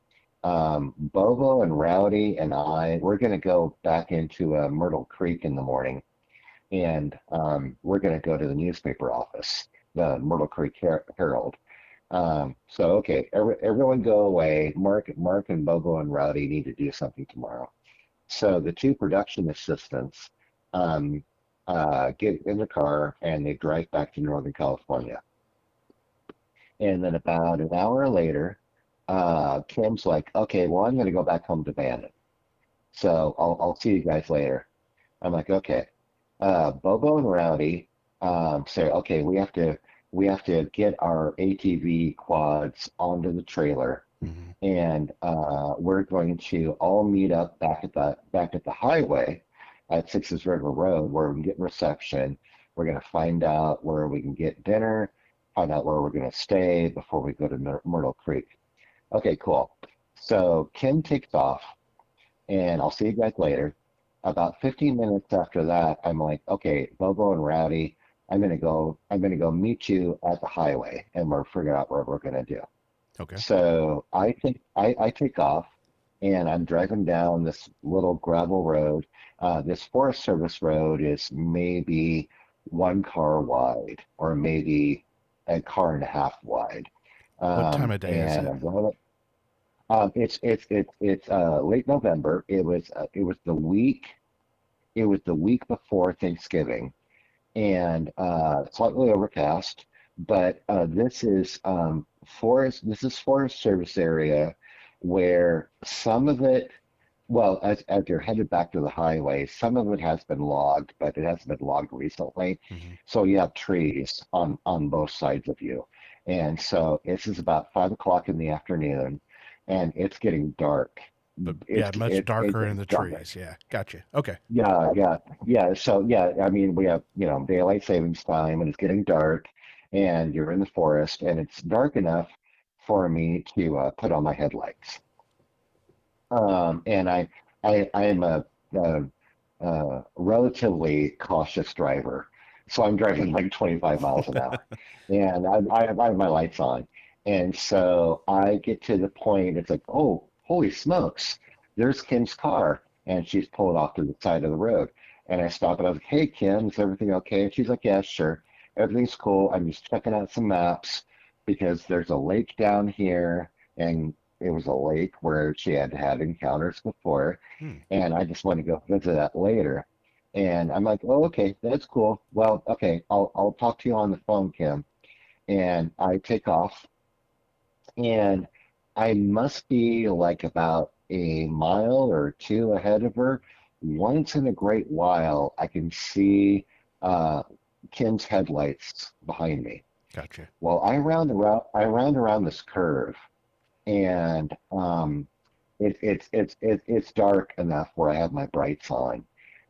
Bobo and Rowdy and we're going to go back into Myrtle Creek in the morning, and we're going to go to the newspaper office, the Myrtle Creek Herald. So okay, everyone go away. Mark and Bobo and Rowdy need to do something tomorrow. So the two production assistants um, get in the car and they drive back to Northern California. And then about an hour later, Kim's like, "Okay, well, I'm going to go back home to Bandon. So I'll see you guys later." I'm like, "Okay." Bobo and Rowdy say, "Okay, we have to." we have to get our ATV quads onto the trailer, Hmm. and we're going to all meet up back at the highway at Sixes River Road, where we can get reception. We're going to find out where we can get dinner, find out where we're going to stay before we go to Myrtle Creek. Okay, cool. So Kim takes off, and I'll see you guys later. About 15 minutes after that, I'm like, okay, Bobo and Rowdy, I'm gonna go meet you at the highway, and we're figuring out what we're gonna do. Okay. So I take off, and I'm driving down this little gravel road. This Forest Service road is maybe one car wide, or maybe a car and a half wide. What time of day is And it? I'm going. It's late November. It was the week before Thanksgiving, and slightly overcast. But this is Forest Service area, where some of it, well, as you're headed back to the highway, some of it has been logged, but it hasn't been logged recently. Hmm. So you have trees on both sides of you, and so this is about 5 o'clock in the afternoon, and it's getting dark. But It's yeah, much it, it, darker in it's the dark. trees. Yeah, gotcha. Okay. Yeah, yeah, yeah. So yeah, I mean, we have, daylight savings time, and it's getting dark, and you're in the forest, and it's dark enough for me to put on my headlights. And I am a relatively cautious driver, so I'm driving like 25 miles an hour, and I have my lights on, and so I get to the point. It's like, oh, holy smokes, there's Kim's car, and she's pulled off to the side of the road, and I stop and I was like, hey Kim, is everything okay? And she's like, yeah, sure, everything's cool. I'm just checking out some maps because there's a lake down here, and it was a lake where she had had encounters before, Hmm. and I just want to go visit that later. And I'm like, oh, okay, that's cool. Well, okay, I'll talk to you on the phone, Kim. And I take off, and I must be like about a mile or two ahead of her. Once in a great while, I can see uh, Kim's headlights behind me. Gotcha. Well, I round around this curve, and it's dark enough where I have my brights on,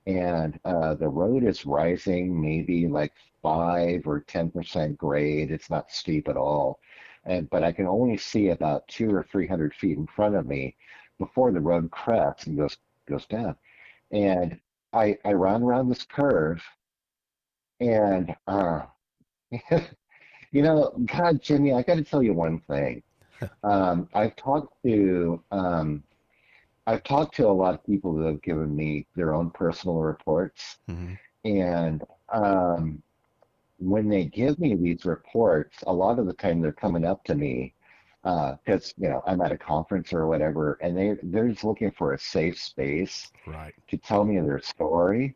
and the road is rising maybe like 5 or 10% grade. It's not steep at all, and but I can only see about 200 or 300 feet in front of me before the road crests and goes down. And I run around this curve, and God, Jimmy, I got to tell you one thing. Um, I've talked to um, I've talked to a lot of people that have given me their own personal reports, Hmm. and when they give me these reports, a lot of the time they're coming up to me because I'm at a conference or whatever, and they're just looking for a safe space Right. to tell me their story.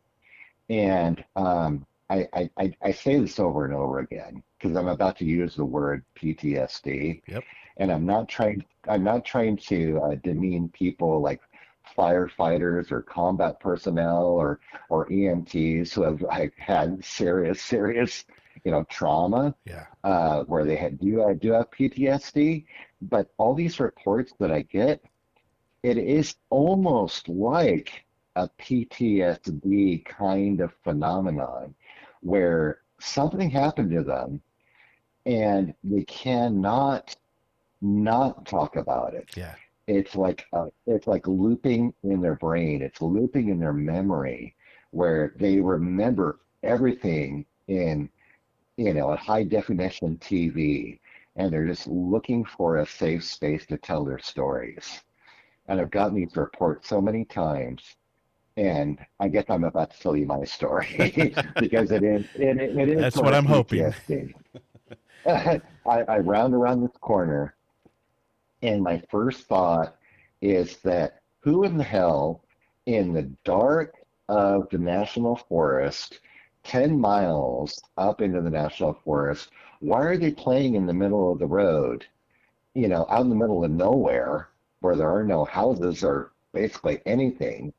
And I say this over and over again because I'm about to use the word PTSD, Yep. and I'm not trying to demean people like firefighters or combat personnel or EMTs who have like had serious trauma, Yeah. where they do have PTSD. But all these reports that I get, it is almost like a PTSD kind of phenomenon, where something happened to them and they cannot not talk about it. Yeah. It's like looping in their brain. It's looping in their memory, where they remember everything in a high definition TV, and they're just looking for a safe space to tell their stories. And I've gotten these reports so many times, and I guess I'm about to tell you my story because it is That's sort what of I'm hoping. PTSD. I round around this corner, and my first thought is that who in the hell, in the dark of the national forest, 10 miles up into the national forest, why are they playing in the middle of the road, out in the middle of nowhere, where there are no houses or basically anything?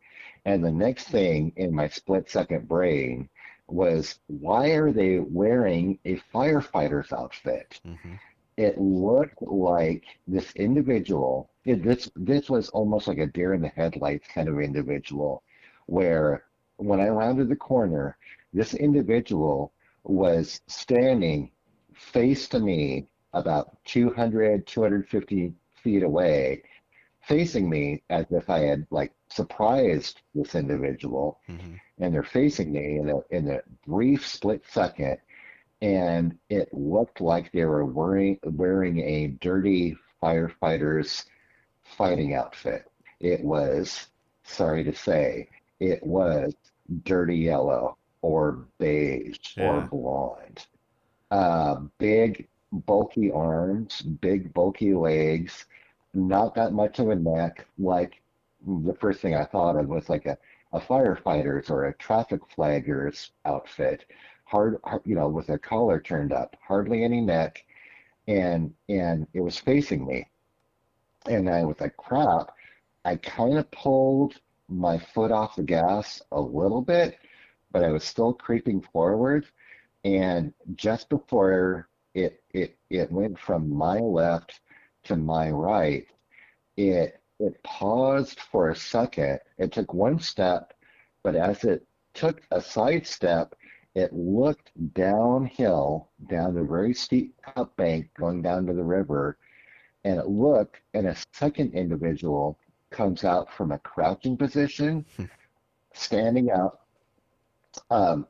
And the next thing in my split second brain was, why are they wearing a firefighter's outfit? Mm-hmm. It looked like this individual. This was almost like a deer in the headlights kind of individual, where when I rounded the corner, this individual was standing face to me about 200, 250 feet away, facing me as if I had like surprised this individual, Mm-hmm. and they're facing me in a brief split second, and it looked like they were wearing a dirty firefighter's fighting outfit. It was, sorry to say, it was dirty yellow or beige or Yeah. blonde. Big, bulky arms, big, bulky legs, not that much of a neck. Like the first thing I thought of was like a firefighter's or a traffic flagger's outfit, with a collar turned up, hardly any neck, and it was facing me. And I was like, crap. I kind of pulled my foot off the gas a little bit, but I was still creeping forward. And just before it went from my left to my right, it paused for a second. It took one step, but as it took a side step, it looked downhill, down the very steep up bank going down to the river, and it looked, and a second individual comes out from a crouching position, standing up, um,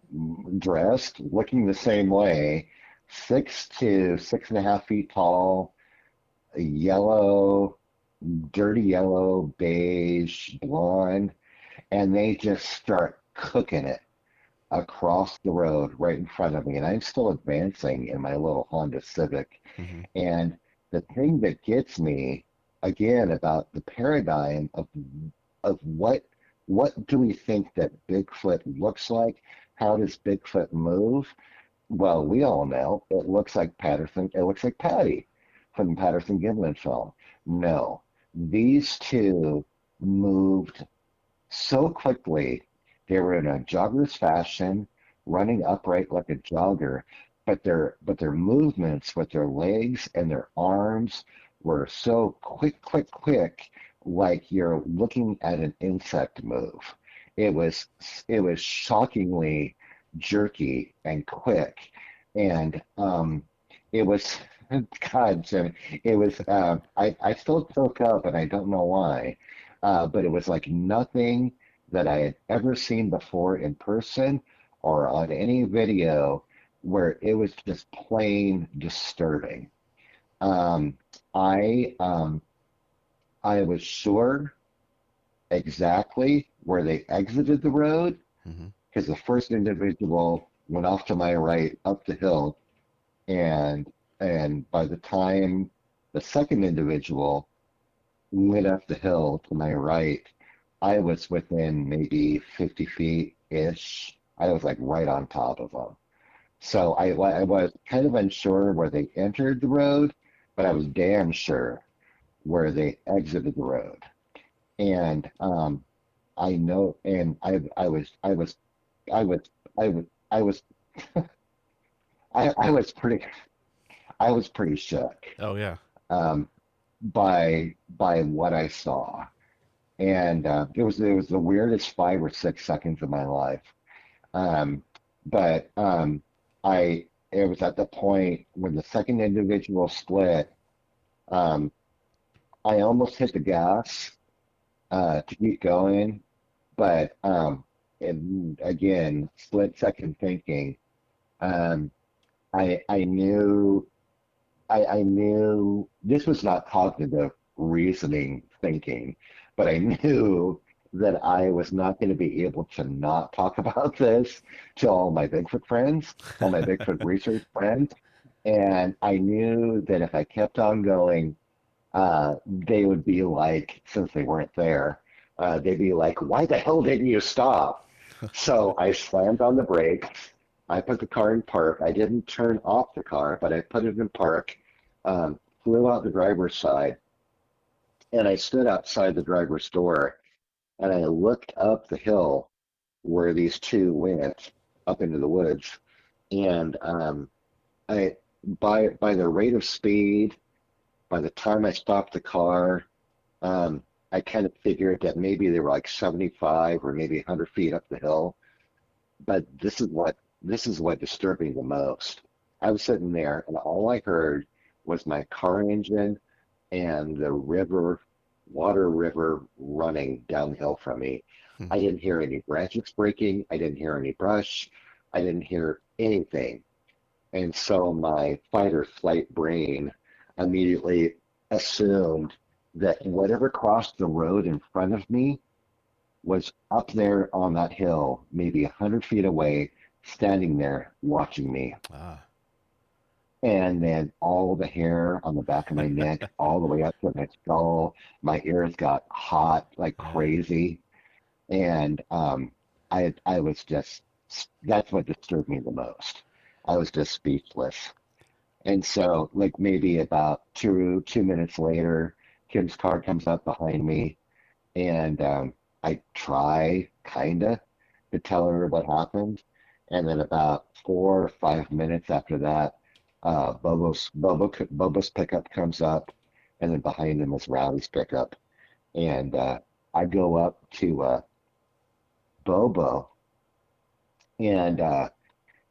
dressed, looking the same way, 6 to 6.5 feet tall, yellow, dirty yellow, beige, blonde, and they just start cooking it across the road right in front of me. And I'm still advancing in my little Honda Civic. Mm-hmm. And the thing that gets me again about the paradigm of what do we think that Bigfoot looks like? How does Bigfoot move? Well, we all know it looks like Patterson. It looks like Patty from the Patterson Gimlin film. No, these two moved so quickly. They were in a jogger's fashion, running upright like a jogger, but their movements with their legs and their arms were so quick, quick, quick, like you're looking at an insect move. It was it was shockingly jerky and quick, and it was God, Jim, it was. I still choke up, and I don't know why, but it was like nothing that I had ever seen before in person or on any video, where it was just plain disturbing. Um, I um, I was sure exactly where they exited the road Mm-hmm. because the first individual went off to my right up the hill, and by the time the second individual went up the hill to my right, I was within maybe 50 feet ish. I was like right on top of them. So I was kind of unsure where they entered the road, but I was damn sure where they exited the road. And I know, and I was, I was, I was, I was pretty shook, Oh yeah. um, by what I saw, and it was the weirdest 5 or 6 seconds of my life. Um, but I it was at the point when the second individual split. Um, I almost hit the gas to keep going, but and again, split second thinking. Um, I knew I knew this was not cognitive reasoning thinking, but I knew that I was not going to be able to not talk about this to all my Bigfoot friends, all my Bigfoot research friends. And I knew that if I kept on going, they would be like, since they weren't there, they'd be like, why the hell didn't you stop? So I slammed on the brakes. I put the car in park. I didn't turn off the car, but I put it in park, flew out the driver's side, and I stood outside the driver's door, and I looked up the hill where these two went, up into the woods. And I by the rate of speed, by the time I stopped the car, um, I kind of figured that maybe they were like 75 or maybe 100 feet up the hill. But this is what disturbed me the most. I was sitting there, and all I heard was my car engine and the water river running downhill from me. Hmm. I didn't hear any branches breaking. I didn't hear any brush. I didn't hear anything. And so my fight or flight brain immediately assumed that whatever crossed the road in front of me was up there on that hill, maybe 100 feet away, standing there watching me. Ah. And then all the hair on the back of my neck, all the way up to my skull, my ears got hot like Yeah. crazy. And I was just, that's what disturbed me the most. I was just speechless. And so, like maybe about two minutes later, Kim's car comes up behind me, and I try kinda to tell her what happened. And then about 4 or 5 minutes after that, Bobo's pickup comes up, and then behind him is Rowdy's pickup. And I go up to Bobo, and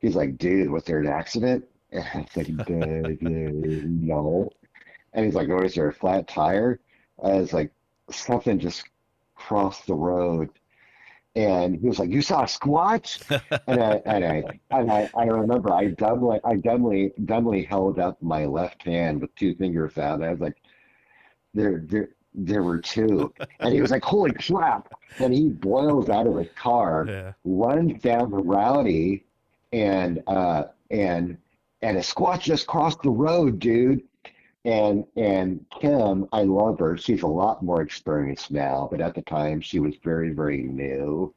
he's like, "Dude, was there an accident?" And I was like, No." And he's like, "Oh, is there a flat tire?" I was like, "Something just crossed the road." And he was like, "You saw a squatch?" And I remember I dumbly held up my left hand with two fingers out. And I was like, there were two. And he was like, "Holy crap!" And he boils out of his car, Yeah. runs down the Rowdy, and and a squatch just crossed the road, dude. And Kim, I love her. She's a lot more experienced now, but at the time she was very, very new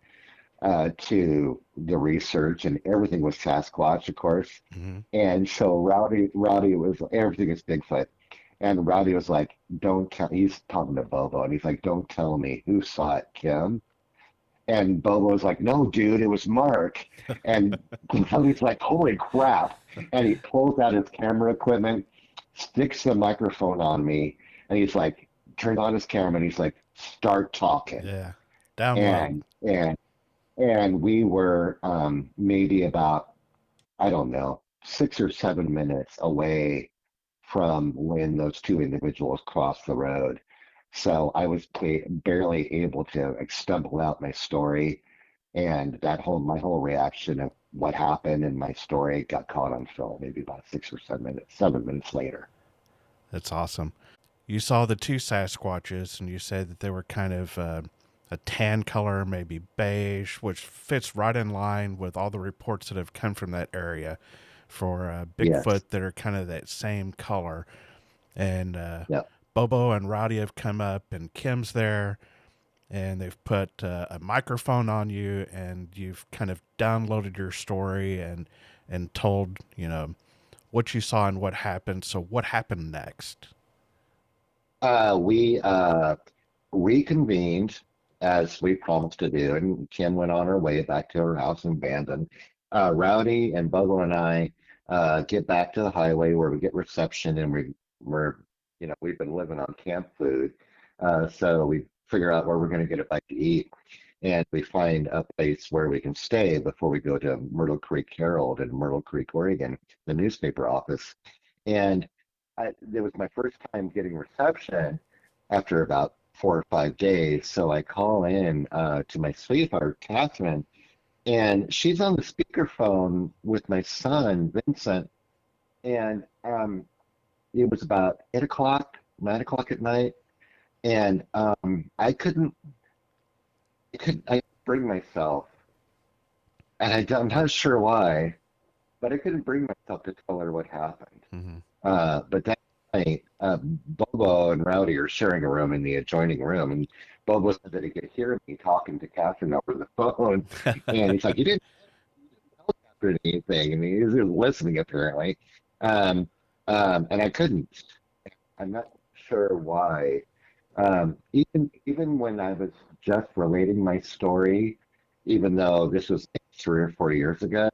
to the research, and everything was Sasquatch, of course. Hmm. And so Rowdy was everything is Bigfoot, and Rowdy was like, "Don't tell." He's talking to Bobo, and he's like, "Don't tell me who saw it, Kim." And Bobo was like, "No, dude, it was Mark." And Rowdy's like, "Holy crap!" And he pulls out his camera equipment, sticks the microphone on me, and he's like, turns on his camera, and he's like, "Start talking." Yeah. Download. And we were maybe about, I don't know, 6 or 7 minutes away from when those two individuals crossed the road. So I was barely able to like, stumble out my story, and my whole reaction of what happened and my story got caught on film maybe about 6 or 7 minutes later. That's awesome. You saw the two Sasquatches, and you said that they were kind of a tan color, maybe beige, which fits right in line with all the reports that have come from that area for Yes. Bigfoot that are kind of that same color. And Yeah. Bobo and Rowdy have come up, and Kim's there, and they've put a microphone on you, and you've kind of downloaded your story and told what you saw and what happened. So what happened next? We reconvened as we promised to do, and Kim went on her way back to her house in Bandon. Rowdy and Bubba and I get back to the highway where we get reception, and we're we've been living on camp food, so we figure out where we're going to get a bite to eat, and we find a place where we can stay before we go to Myrtle Creek Herald in Myrtle Creek, Oregon, the newspaper office, and it was my first time getting reception after about 4 or 5 days. So I call in to my sweetheart, Catherine, and she's on the speakerphone with my son, Vincent. And it was about 8 o'clock, 9 o'clock at night. And I couldn't bring myself, and I'm not sure why, but I couldn't bring myself to tell her what happened. Mm-hmm. But that night, Bobo and Rowdy are sharing a room in the adjoining room, and Bobo said that he could hear me talking to Catherine over the phone, and he's like, "You didn't tell Catherine anything," and he was listening apparently, um, and I couldn't. I'm not sure why. Even when I was just relating my story, even though this was 3 or 4 years ago.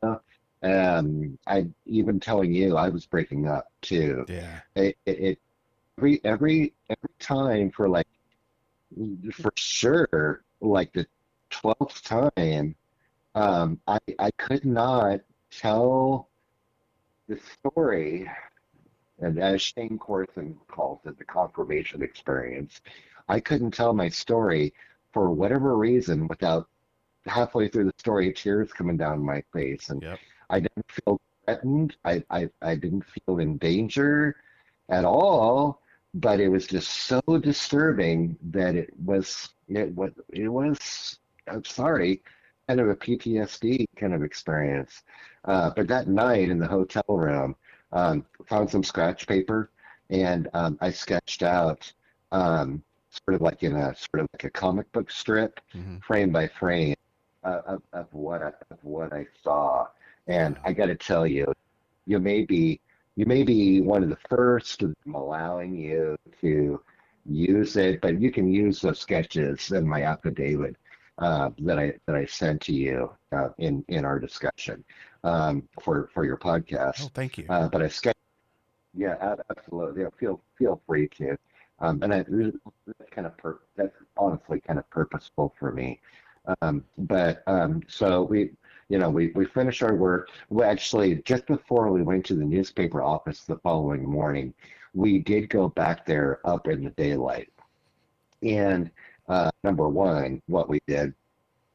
I even telling you I was breaking up too. Yeah. It every time for sure, like the 12th time, I could not tell the story, and as Shane Corson calls it, the confirmation experience. I couldn't tell my story for whatever reason without halfway through the story, tears coming down my face, and Yep. I didn't feel threatened. I didn't feel in danger at all, but it was just so disturbing that it was I'm sorry, kind of a PTSD kind of experience. But that night in the hotel room, found some scratch paper, and I sketched out sort of like a comic book strip, Hmm. frame by frame, of what I saw. And Wow. I got to tell you, you may be you may be one of the first. I'm allowing you to use it, but you can use those sketches in my affidavit that I sent to you in our discussion for your Oh, podcast. thank you. But I sketched, yeah, absolutely. Yeah, feel free to. And that's honestly kind of purposeful for me. But so we finished our work. Well, actually, just before we went to the newspaper office the following morning, we did go back there up in the daylight. And number one, what we did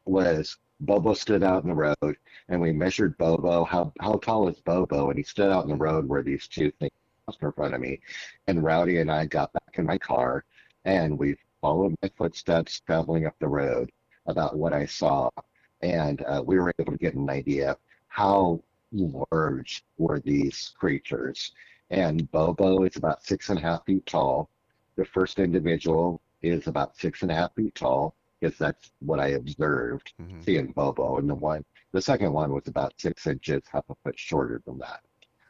was Bobo stood out in the road, and we measured Bobo. How tall is Bobo? And he stood out in the Hmm. road where these two things crossed in front of me. And Rowdy and I got back in my car, and we followed my footsteps traveling up the road about what I saw, and we were able to get an idea of how large were these creatures. And Bobo is about 6.5 feet tall. The first individual is about 6.5 feet tall, because that's what I observed Hmm. seeing Bobo. And the second one was about 6 inches, half a foot shorter than that.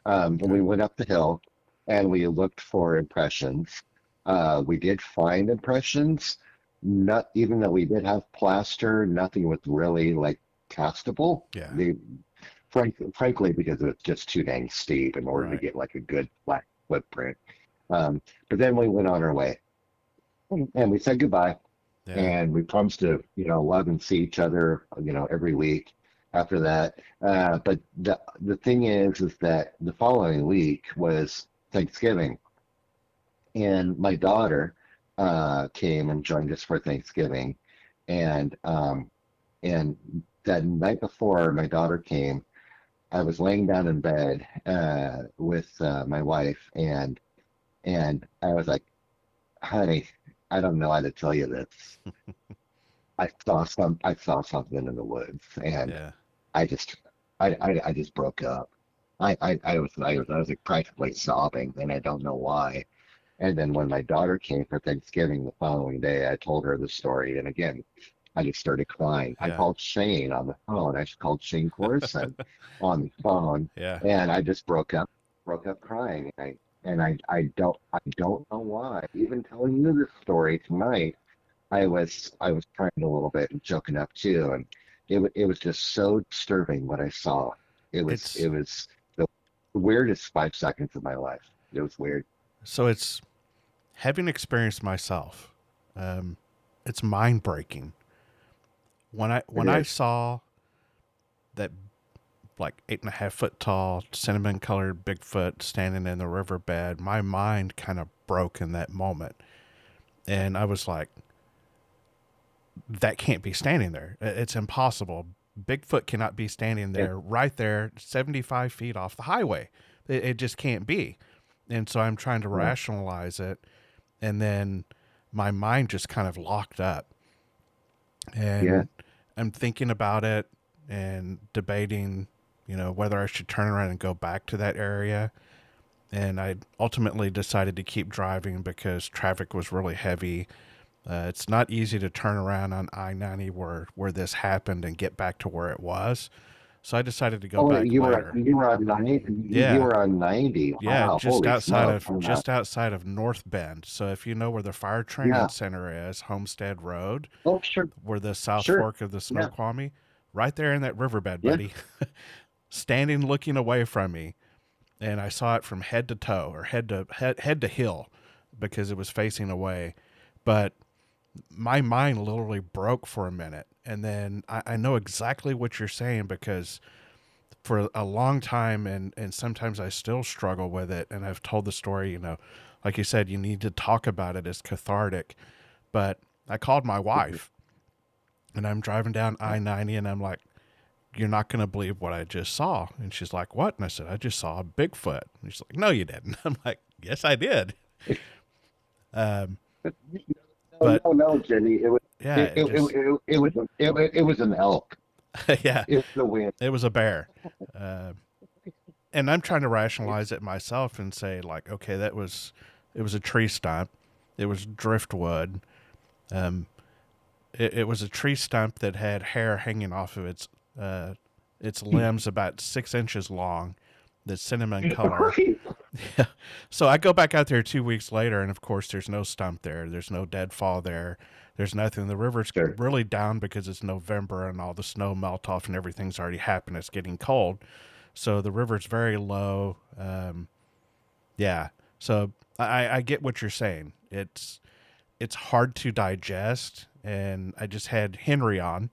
When Okay. we went up the hill and we looked for impressions, we did find impressions. Not even though we did have plaster, nothing was really like castable. Yeah. Frankly, because it was just too dang steep in order to Right. get like a good flat footprint. But then we went on our way and we said goodbye, Yeah. and we promised to love and see each other every week after that. But the thing is that the following week was Thanksgiving, and my daughter came and joined us for Thanksgiving, and and that night before my daughter came, I was laying down in bed with my wife, and I was like, honey, I don't know how to tell you this. I saw something in the woods, and Yeah. I just I just broke up. I was like practically sobbing, and I don't know why. And then when my daughter came for Thanksgiving the following day, I told her the story, and again, I just started crying. I Yeah. called Shane on the phone. I called Shane Corson on the phone, Yeah. and I just broke up crying. I don't know why. Even telling you this story tonight, I was crying a little bit and choking up too, and it was just so disturbing what I saw. It It's was the weirdest 5 seconds of my life. It was weird. it's having experienced myself. Um, it's mind breaking. It When I is. saw that like 8.5 foot tall cinnamon colored Bigfoot standing in the riverbed, my mind kind of broke in that moment, and I was like, that can't be standing there. It's impossible. Bigfoot cannot be standing It, there, right there, 75 feet off the highway. It just can't be. And so I'm trying to yeah, rationalize it. And then my mind just kind of locked up. yeah. And I'm thinking about it and debating, whether I should turn around and go back to that area. And I ultimately decided to keep driving because traffic was really heavy. It's not easy to turn around on I-90 where this happened and get back to where it was. So I decided to go Oh, back later. you were on 90. You Yeah, were on 90. yeah, Wow, holy smokes! I'm not. just outside of North Bend. So if you know where the fire training Yeah. center is, Homestead Road, Oh, sure, where the South sure. Fork of the Yeah, Snoqualmie, right there in that riverbed, Yeah. buddy, standing looking away from me. And I saw it from head to toe, or head to heel, because it was facing away. But my mind literally broke for a minute. And then I know exactly what you're saying, because for a long time, and sometimes I still struggle with it. And I've told the story, like you said, you need to talk about it. It's cathartic. But I called my wife, and I'm driving down I-90, and I'm like, you're not going to believe what I just saw. And she's like, what? And I said, I just saw a Bigfoot. And she's like, no, you didn't. I'm like, yes, I did. Um, No, but no, no, Jimmy. yeah, it just, It was an elk. yeah, It was the wind. it was a bear. Uh, and I'm trying to rationalize it myself and say, like, okay, it was a tree stump. It was driftwood. Um, it was a tree stump that had hair hanging off of its limbs about 6 inches long, that's cinnamon color. Right. Yeah. So I go back out there 2 weeks later, and of course, there's no stump there. There's no deadfall there. There's nothing. The river's Sure. really down because it's November and all the snow melt off and everything's already happened. It's getting cold. So the river's very low. Yeah. So I get what you're saying. It's hard to digest. And I just had Henry on,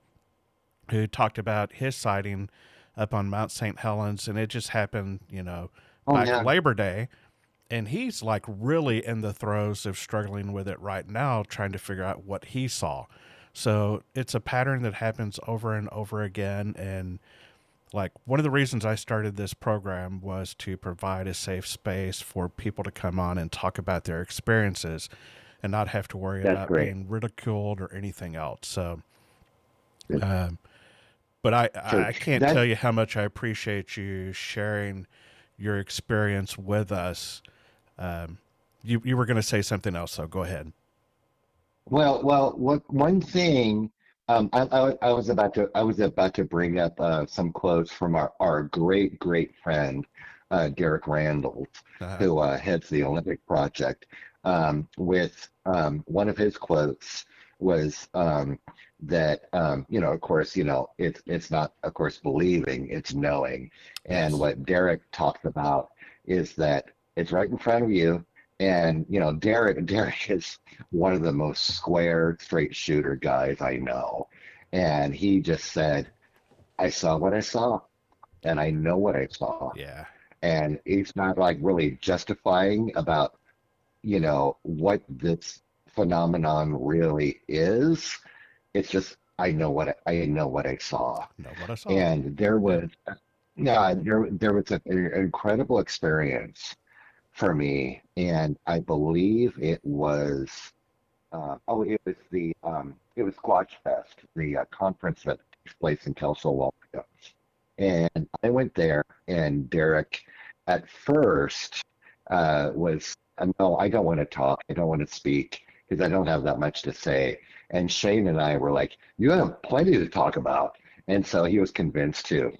who talked about his sighting up on Mount St. Helens, and it just happened, Oh back yeah. Labor Day. And he's like really in the throes of struggling with it right now, trying to figure out what he saw. So it's a pattern that happens over and over again. And like, one of the reasons I started this program was to provide a safe space for people to come on and talk about their experiences and not have to worry That's about great. being ridiculed or anything else. So, Good. um, but I, So I can't that tell you how much I appreciate you sharing your experience with us. Um, you were going to say something else, so go ahead. What one thing I was about to bring up some quotes from our great friend Derek Randall, Uh, who heads the Olympic Project. With one of his quotes was that of course, it's not, of course, believing, it's knowing. And yes. what Derek talked about is that it's right in front of you. And Derek is one of the most square, straight shooter guys I know. And he just said, I saw what I saw, and I know what I saw. Yeah. And he's not like really justifying about, what this phenomenon really is. It's just, I know what I saw. Know what I saw. And there Yeah. was, yeah, there was an incredible experience for me, and I believe it was it was Squatch Fest, the conference that takes place in Kelso, Washington. And I went there, and Derek at first was, no, I don't want to talk, I don't want to speak because I don't have that much to say. And Shane and I were like, you have plenty to talk about. And so he was convinced to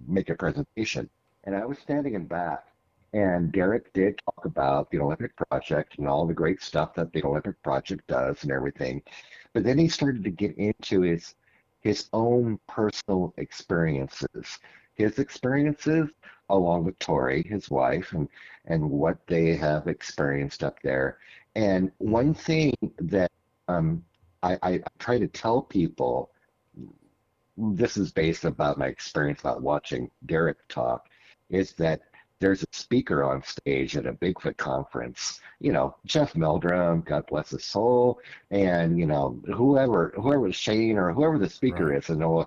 make a presentation. And I was standing in back. And Derek did talk about the Olympic Project and all the great stuff that the Olympic Project does and everything. But then he started to get into his own personal experiences, his experiences along with Tori, his wife, and what they have experienced up there. And Mm-hmm. one thing that I try to tell people, this is based about my experience about watching Derek talk, is that there's a speaker on stage at a Bigfoot conference, Jeff Meldrum, God bless his soul, and whoever Shane or whoever the speaker Right. is, and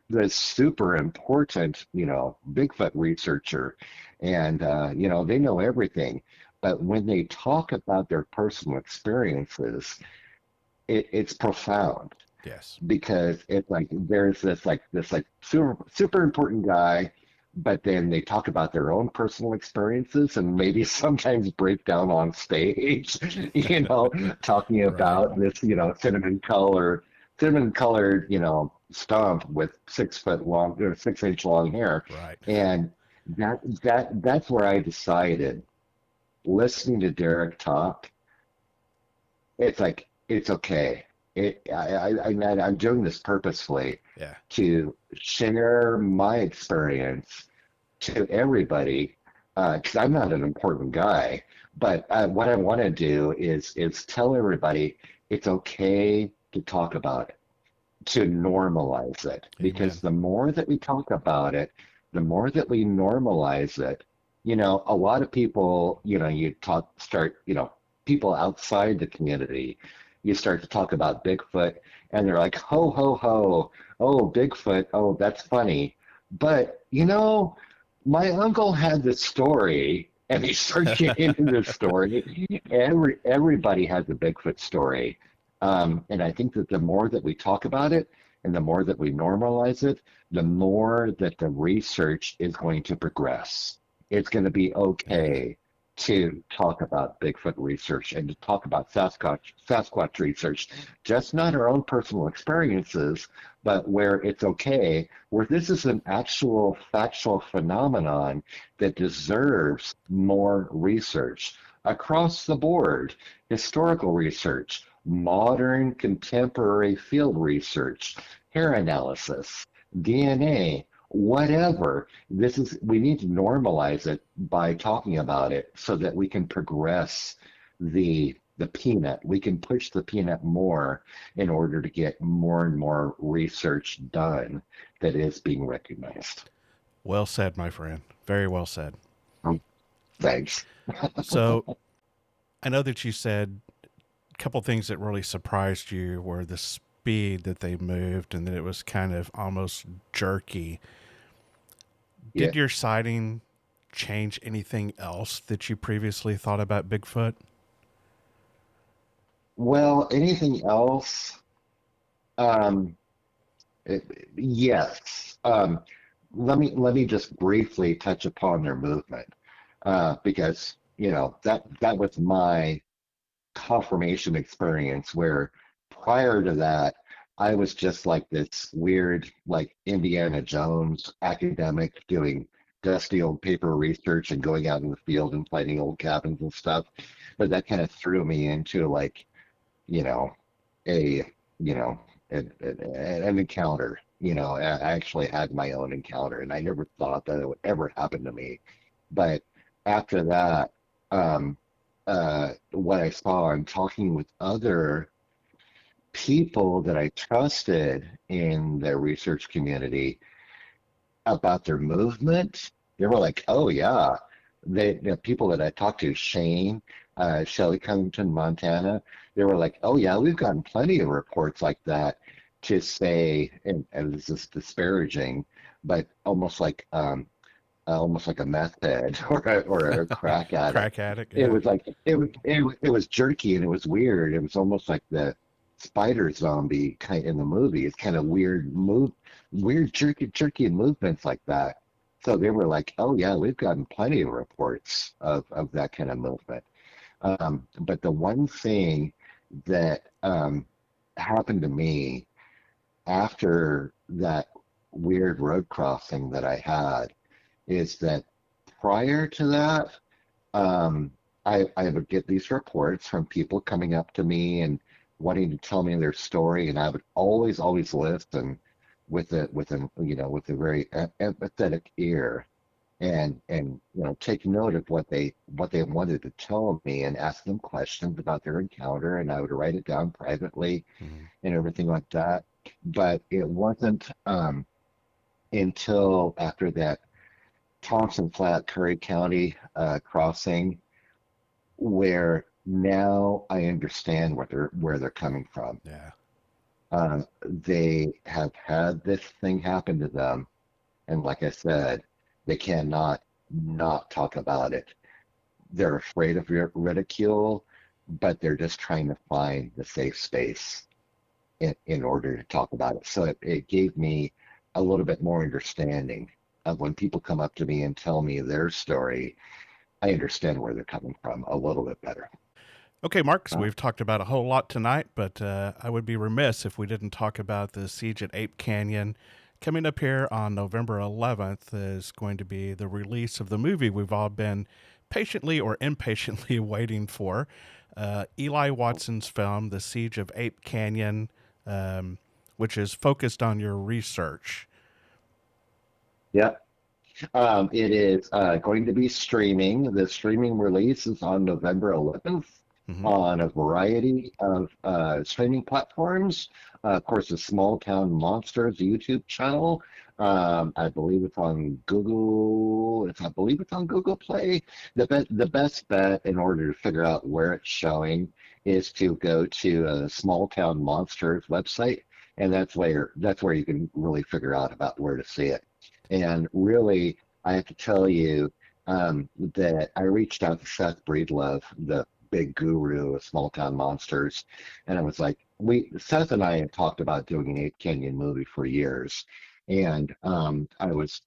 the super important, Bigfoot researcher, and they know everything. But when they talk about their personal experiences, it's profound Yes. because it's like there's this super important guy, but then they talk about their own personal experiences and maybe sometimes break down on stage, talking Right. about this, cinnamon colored, stump with 6 foot long or 6 inch long hair. Right. And that's where I decided, listening to Derek talk, it's like it's okay. I'm doing this purposefully Yeah. to share my experience to everybody because I'm not an important guy. But what I want to do is tell everybody it's okay to talk about it, to normalize it, because Amen. the more that we talk about it, the more that we normalize it. A lot of people, you start, people outside the community, you start to talk about Bigfoot, and they're like, ho, ho, ho, oh, Bigfoot, oh, that's funny. But, my uncle had this story, and he starts getting into this story. Everybody has a Bigfoot story. And I think that the more that we talk about it and the more that we normalize it, the more that the research is going to progress. It's going to be Yeah. okay to talk about Bigfoot research and to talk about Sasquatch research, just not our own personal experiences, but where it's okay, where this is an actual factual phenomenon that deserves more research across the board, historical research, modern contemporary field research, hair analysis, DNA, whatever. We need to normalize it by talking about it so that we can progress the peanut. We can push the peanut more in order to get more and more research done that is being recognized. Well said, my friend. Very well said. Um, Thanks. So I know that you said a couple things that really surprised you were the speed that they moved and that it was kind of almost jerky. Yeah. Did your sighting change anything else that you previously thought about Bigfoot? Well, anything else? Um, yes. Let me just briefly touch upon their movement, because that was my confirmation experience. Where prior to that, I was just like this weird, like Indiana Jones academic doing dusty old paper research and going out in the field and finding old cabins and stuff. But that kind of threw me into like you know, a, you know, an encounter. I actually had my own encounter, and I never thought that it would ever happen to me. But after that, um, what I saw in talking with other people that I trusted in the research community about their movement, they were like, "Oh yeah." The people that I talked to, Shane, Shelley Covington, Montana, they were like, "Oh yeah, we've gotten plenty of reports like that to say," and this is disparaging, but almost like a meth head or a crack Crack addict. addict, It yeah. was like it was jerky and it was weird. It was almost like the spider zombie kind in the movie. It's kind of weird jerky movements like that. So they were like, "Oh yeah, we've gotten plenty of reports of that kind of movement." But the one thing that happened to me after that weird road crossing that I had is that prior to that, um, I would get these reports from people coming up to me and wanting to tell me their story, and I would always listen with a very empathetic ear, and take note of what they wanted to tell me and ask them questions about their encounter, and I would write it down privately Mhm. and everything like that. But it wasn't until after that Thompson Flat, Curry County crossing, where now I understand where they're coming from. Yeah. They have had this thing happen to them, and like I said, they cannot not talk about it. They're afraid of ridicule, but they're just trying to find the safe space in order to talk about it. So it gave me a little bit more understanding of when people come up to me and tell me their story. I understand where they're coming from a little bit better. Okay, Mark, so Uh, we've talked about a whole lot tonight, but I would be remiss if we didn't talk about the Siege at Ape Canyon. Coming up here on November 11th is going to be the release of the movie we've all been patiently or impatiently waiting for. Eli Watson's film, The Siege of Ape Canyon, which is focused on your research. Yep. It is going to be streaming. The streaming release is on November 11th Hmm. on a variety of streaming platforms. Of course, the Small Town Monsters YouTube channel. I believe it's on Google. I believe it's on Google Play. The best bet in order to figure out where it's showing is to go to Small Town Monsters website, and that's where you can really figure out about where to see it. And really, I have to tell you that I reached out to Seth Breedlove, the big guru of small town monsters, and I was like, Seth and I had talked about doing an Ape Canyon movie for years, and I was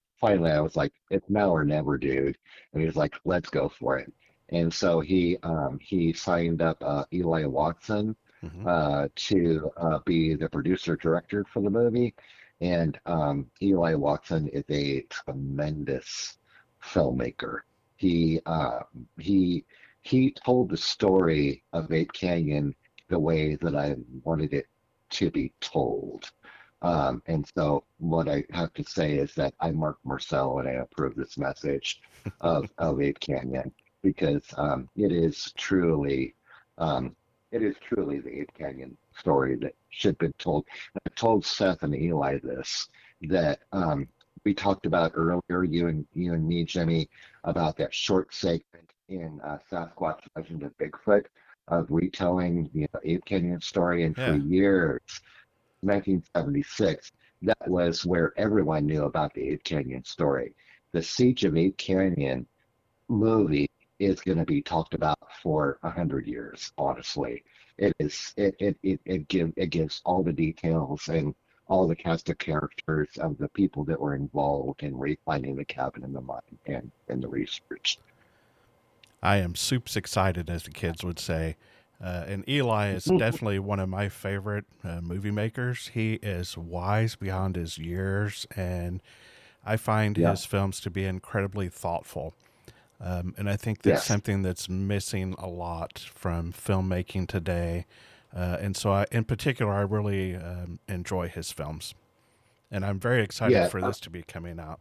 like, it's now or never, dude. And he was like, let's go for it. And so he signed up Eli Watson Hmm. to be the producer director for the movie. And Eli Watson is a tremendous filmmaker. He uh, he he told the story of Ape Canyon the way that I wanted it to be told. And so what I have to say is that I'm Marc Myrsell and I approve this message of Ape Canyon because um, it is truly the Ape Canyon story that should have been told. I told Seth and Eli this that we talked about earlier, you and me, Jimmy, about that short segment in Sasquatch Legend of Bigfoot of retelling the Ape Canyon story, and for Yeah. years, 1976, that was where everyone knew about the Ape Canyon story. The Siege of Ape Canyon movie is going to be talked about for 100 years. Honestly, it gives all the details and all the cast of characters of the people that were involved in refinding the cabin in the mine and the research. I am soups excited, as the kids would say. And Eli is definitely one of my favorite movie makers. He is wise beyond his years, and I find Yeah. his films to be incredibly thoughtful. And I think that's Yes. something that's missing a lot from filmmaking today. And so, in particular, I really enjoy his films. And I'm very excited Yeah. for this to be coming out.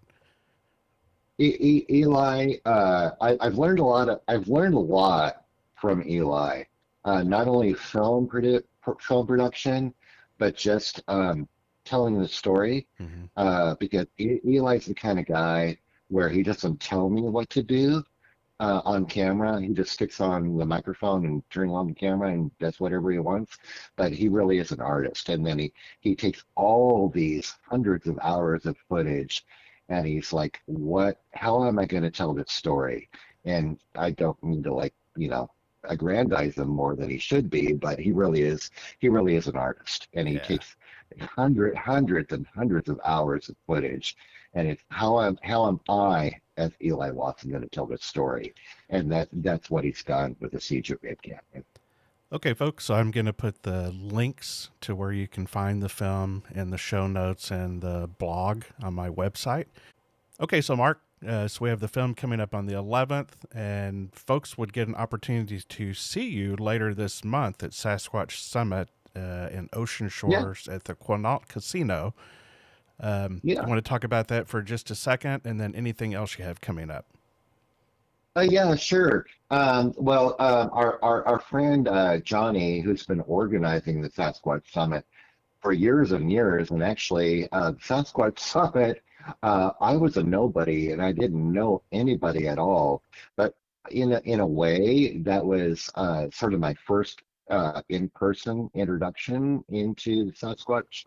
Eli, I've learned a lot from Eli, not only film production, but just telling the story. Hmm. Because Eli's the kind of guy where he doesn't tell me what to do on camera. He just sticks on the microphone and turns on the camera and does whatever he wants. But he really is an artist. And then he takes all these hundreds of hours of footage and he's like, how am I going to tell this story? And I don't mean to aggrandize him more than he should be, but he really is an artist. And he Yeah. takes hundreds and hundreds of hours of footage. And it's how am I as Eli Watson going to tell this story? And that's what he's done with the Siege of Ape Canyon. Okay, folks, so I'm going to put the links to where you can find the film in the show notes and the blog on my website. Okay, so Mark, so we have the film coming up on the 11th, and folks would get an opportunity to see you later this month at Sasquatch Summit in Ocean Yeah, Shores at the Quinault Casino. You yeah. want to talk about that for just a second, and then anything else you have coming up? Yeah, sure. Our friend Johnny, who's been organizing the Sasquatch Summit for years and years, and actually, Sasquatch Summit, I was a nobody and I didn't know anybody at all. But in a way, that was sort of my first in-person introduction into the Sasquatch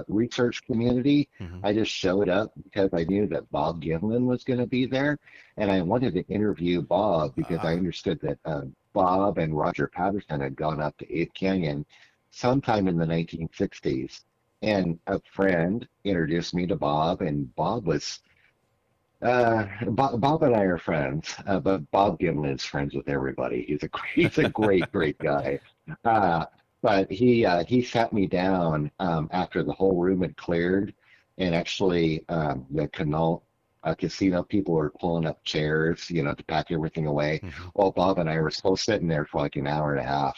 research community. Hmm. I just showed up because I knew that Bob Gimlin was going to be there, and I wanted to interview Bob because I Ah, understood that Bob and Roger Patterson had gone up to Ape Canyon sometime in the 1960s. And a friend introduced me to Bob, and Bob and I are friends, but Bob Gimlin is friends with everybody. He's a great guy. Uh, but he sat me down after the whole room had cleared, and actually the Connaught casino people were pulling up chairs, to pack everything away. Hmm. Well, Bob and I were still sitting there for like an hour and a half.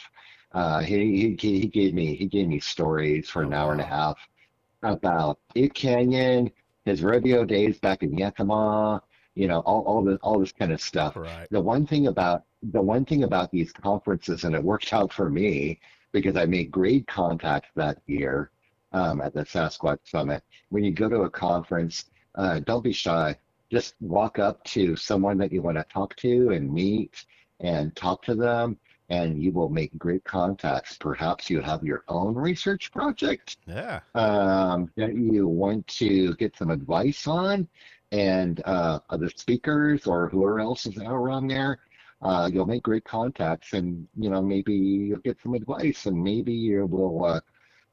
He gave me stories for Oh, an hour and a wow. half about Ape Canyon, his rodeo days back in Yakima, all this kind of stuff. Right. The one thing about these conferences, and it worked out for me because I made great contacts that year at the Sasquatch Summit. When you go to a conference, don't be shy. Just walk up to someone that you want to talk to and meet and talk to them, and you will make great contacts. Perhaps you have your own research project Yeah. that you want to get some advice on, and other speakers or whoever else is around there, you'll make great contacts, and maybe you'll get some advice, and maybe you will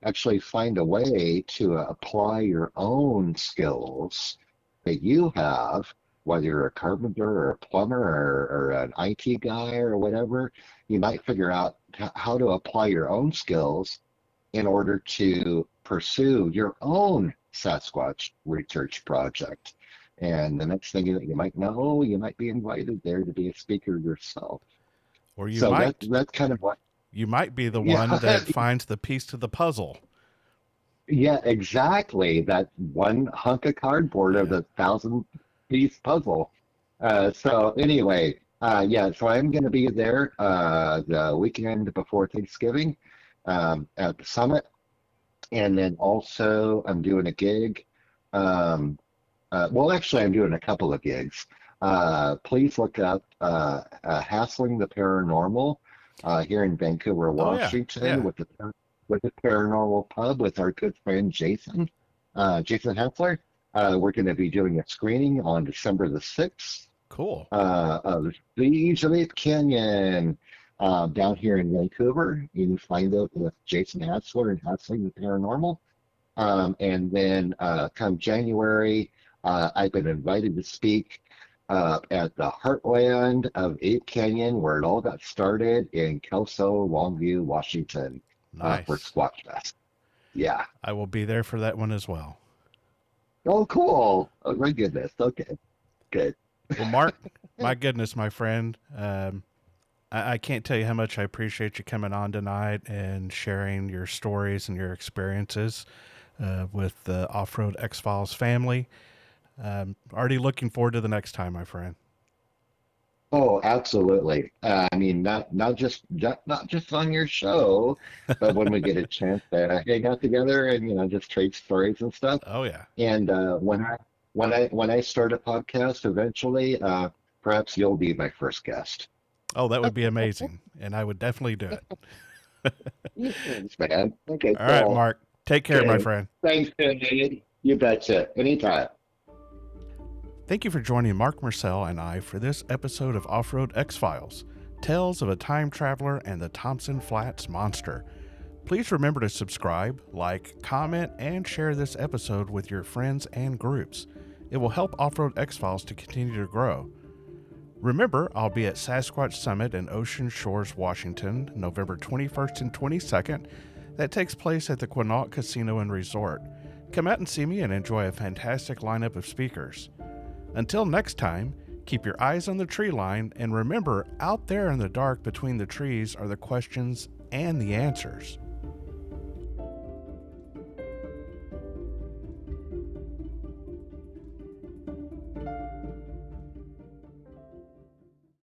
actually find a way to apply your own skills that you have, whether you're a carpenter or a plumber or an IT guy or whatever. You might figure out how to apply your own skills in order to pursue your own Sasquatch research project. And the next thing that you might know, you might be invited there to be a speaker yourself. Or you So might that's kind of what, you might be the one yeah, that finds the piece to the puzzle. yeah, exactly. That one hunk of cardboard of Yeah. the 1,000-piece puzzle. So anyway, yeah, so I'm going to be there the weekend before Thanksgiving at the summit. And then also I'm doing a gig. Well, actually, I'm doing a couple of gigs. Please look up Hassling the Paranormal here in Vancouver, Oh, yeah. Washington, Yeah. with the Paranormal Pub with our good friend Jason Hassler. We're going to be doing a screening on December the 6th Cool. of the Siege of Ape Canyon down here in Vancouver. You can find out with Jason Hassler and Hassling the Paranormal. And then come January, I've been invited to speak at the heartland of Ape Canyon, where it all got started in Kelso, Longview, Washington, for Nice. Squatch Fest. Yeah. I will be there for that one as well. Oh, cool. Oh, my goodness. Okay. Good. Well, Mark, my goodness, my friend, I can't tell you how much I appreciate you coming on tonight and sharing your stories and your experiences with the Off Road X Files family. Already looking forward to the next time, my friend. Oh, absolutely. I mean, not just on your show, but when we get a chance to hang out together and just trade stories and stuff. Oh, yeah. And when I start a podcast eventually, perhaps you'll be my first guest. Oh, that would be amazing. And I would definitely do it. Thanks, man. Okay, All right, cool. Mark. Take care, my Okay. friend. Thanks, Dave. You betcha. Anytime. Thank you for joining Marc Myrsell and I for this episode of Off-Road X-Files, Tales of a Time Traveler and the Thompson Flats Monster. Please remember to subscribe, like, comment, and share this episode with your friends and groups. It will help Off-Road X-Files to continue to grow. Remember, I'll be at Sasquatch Summit in Ocean Shores, Washington, November 21st and 22nd. That takes place at the Quinault Casino and Resort. Come out and see me and enjoy a fantastic lineup of speakers. Until next time, keep your eyes on the tree line, and remember, out there in the dark between the trees are the questions and the answers.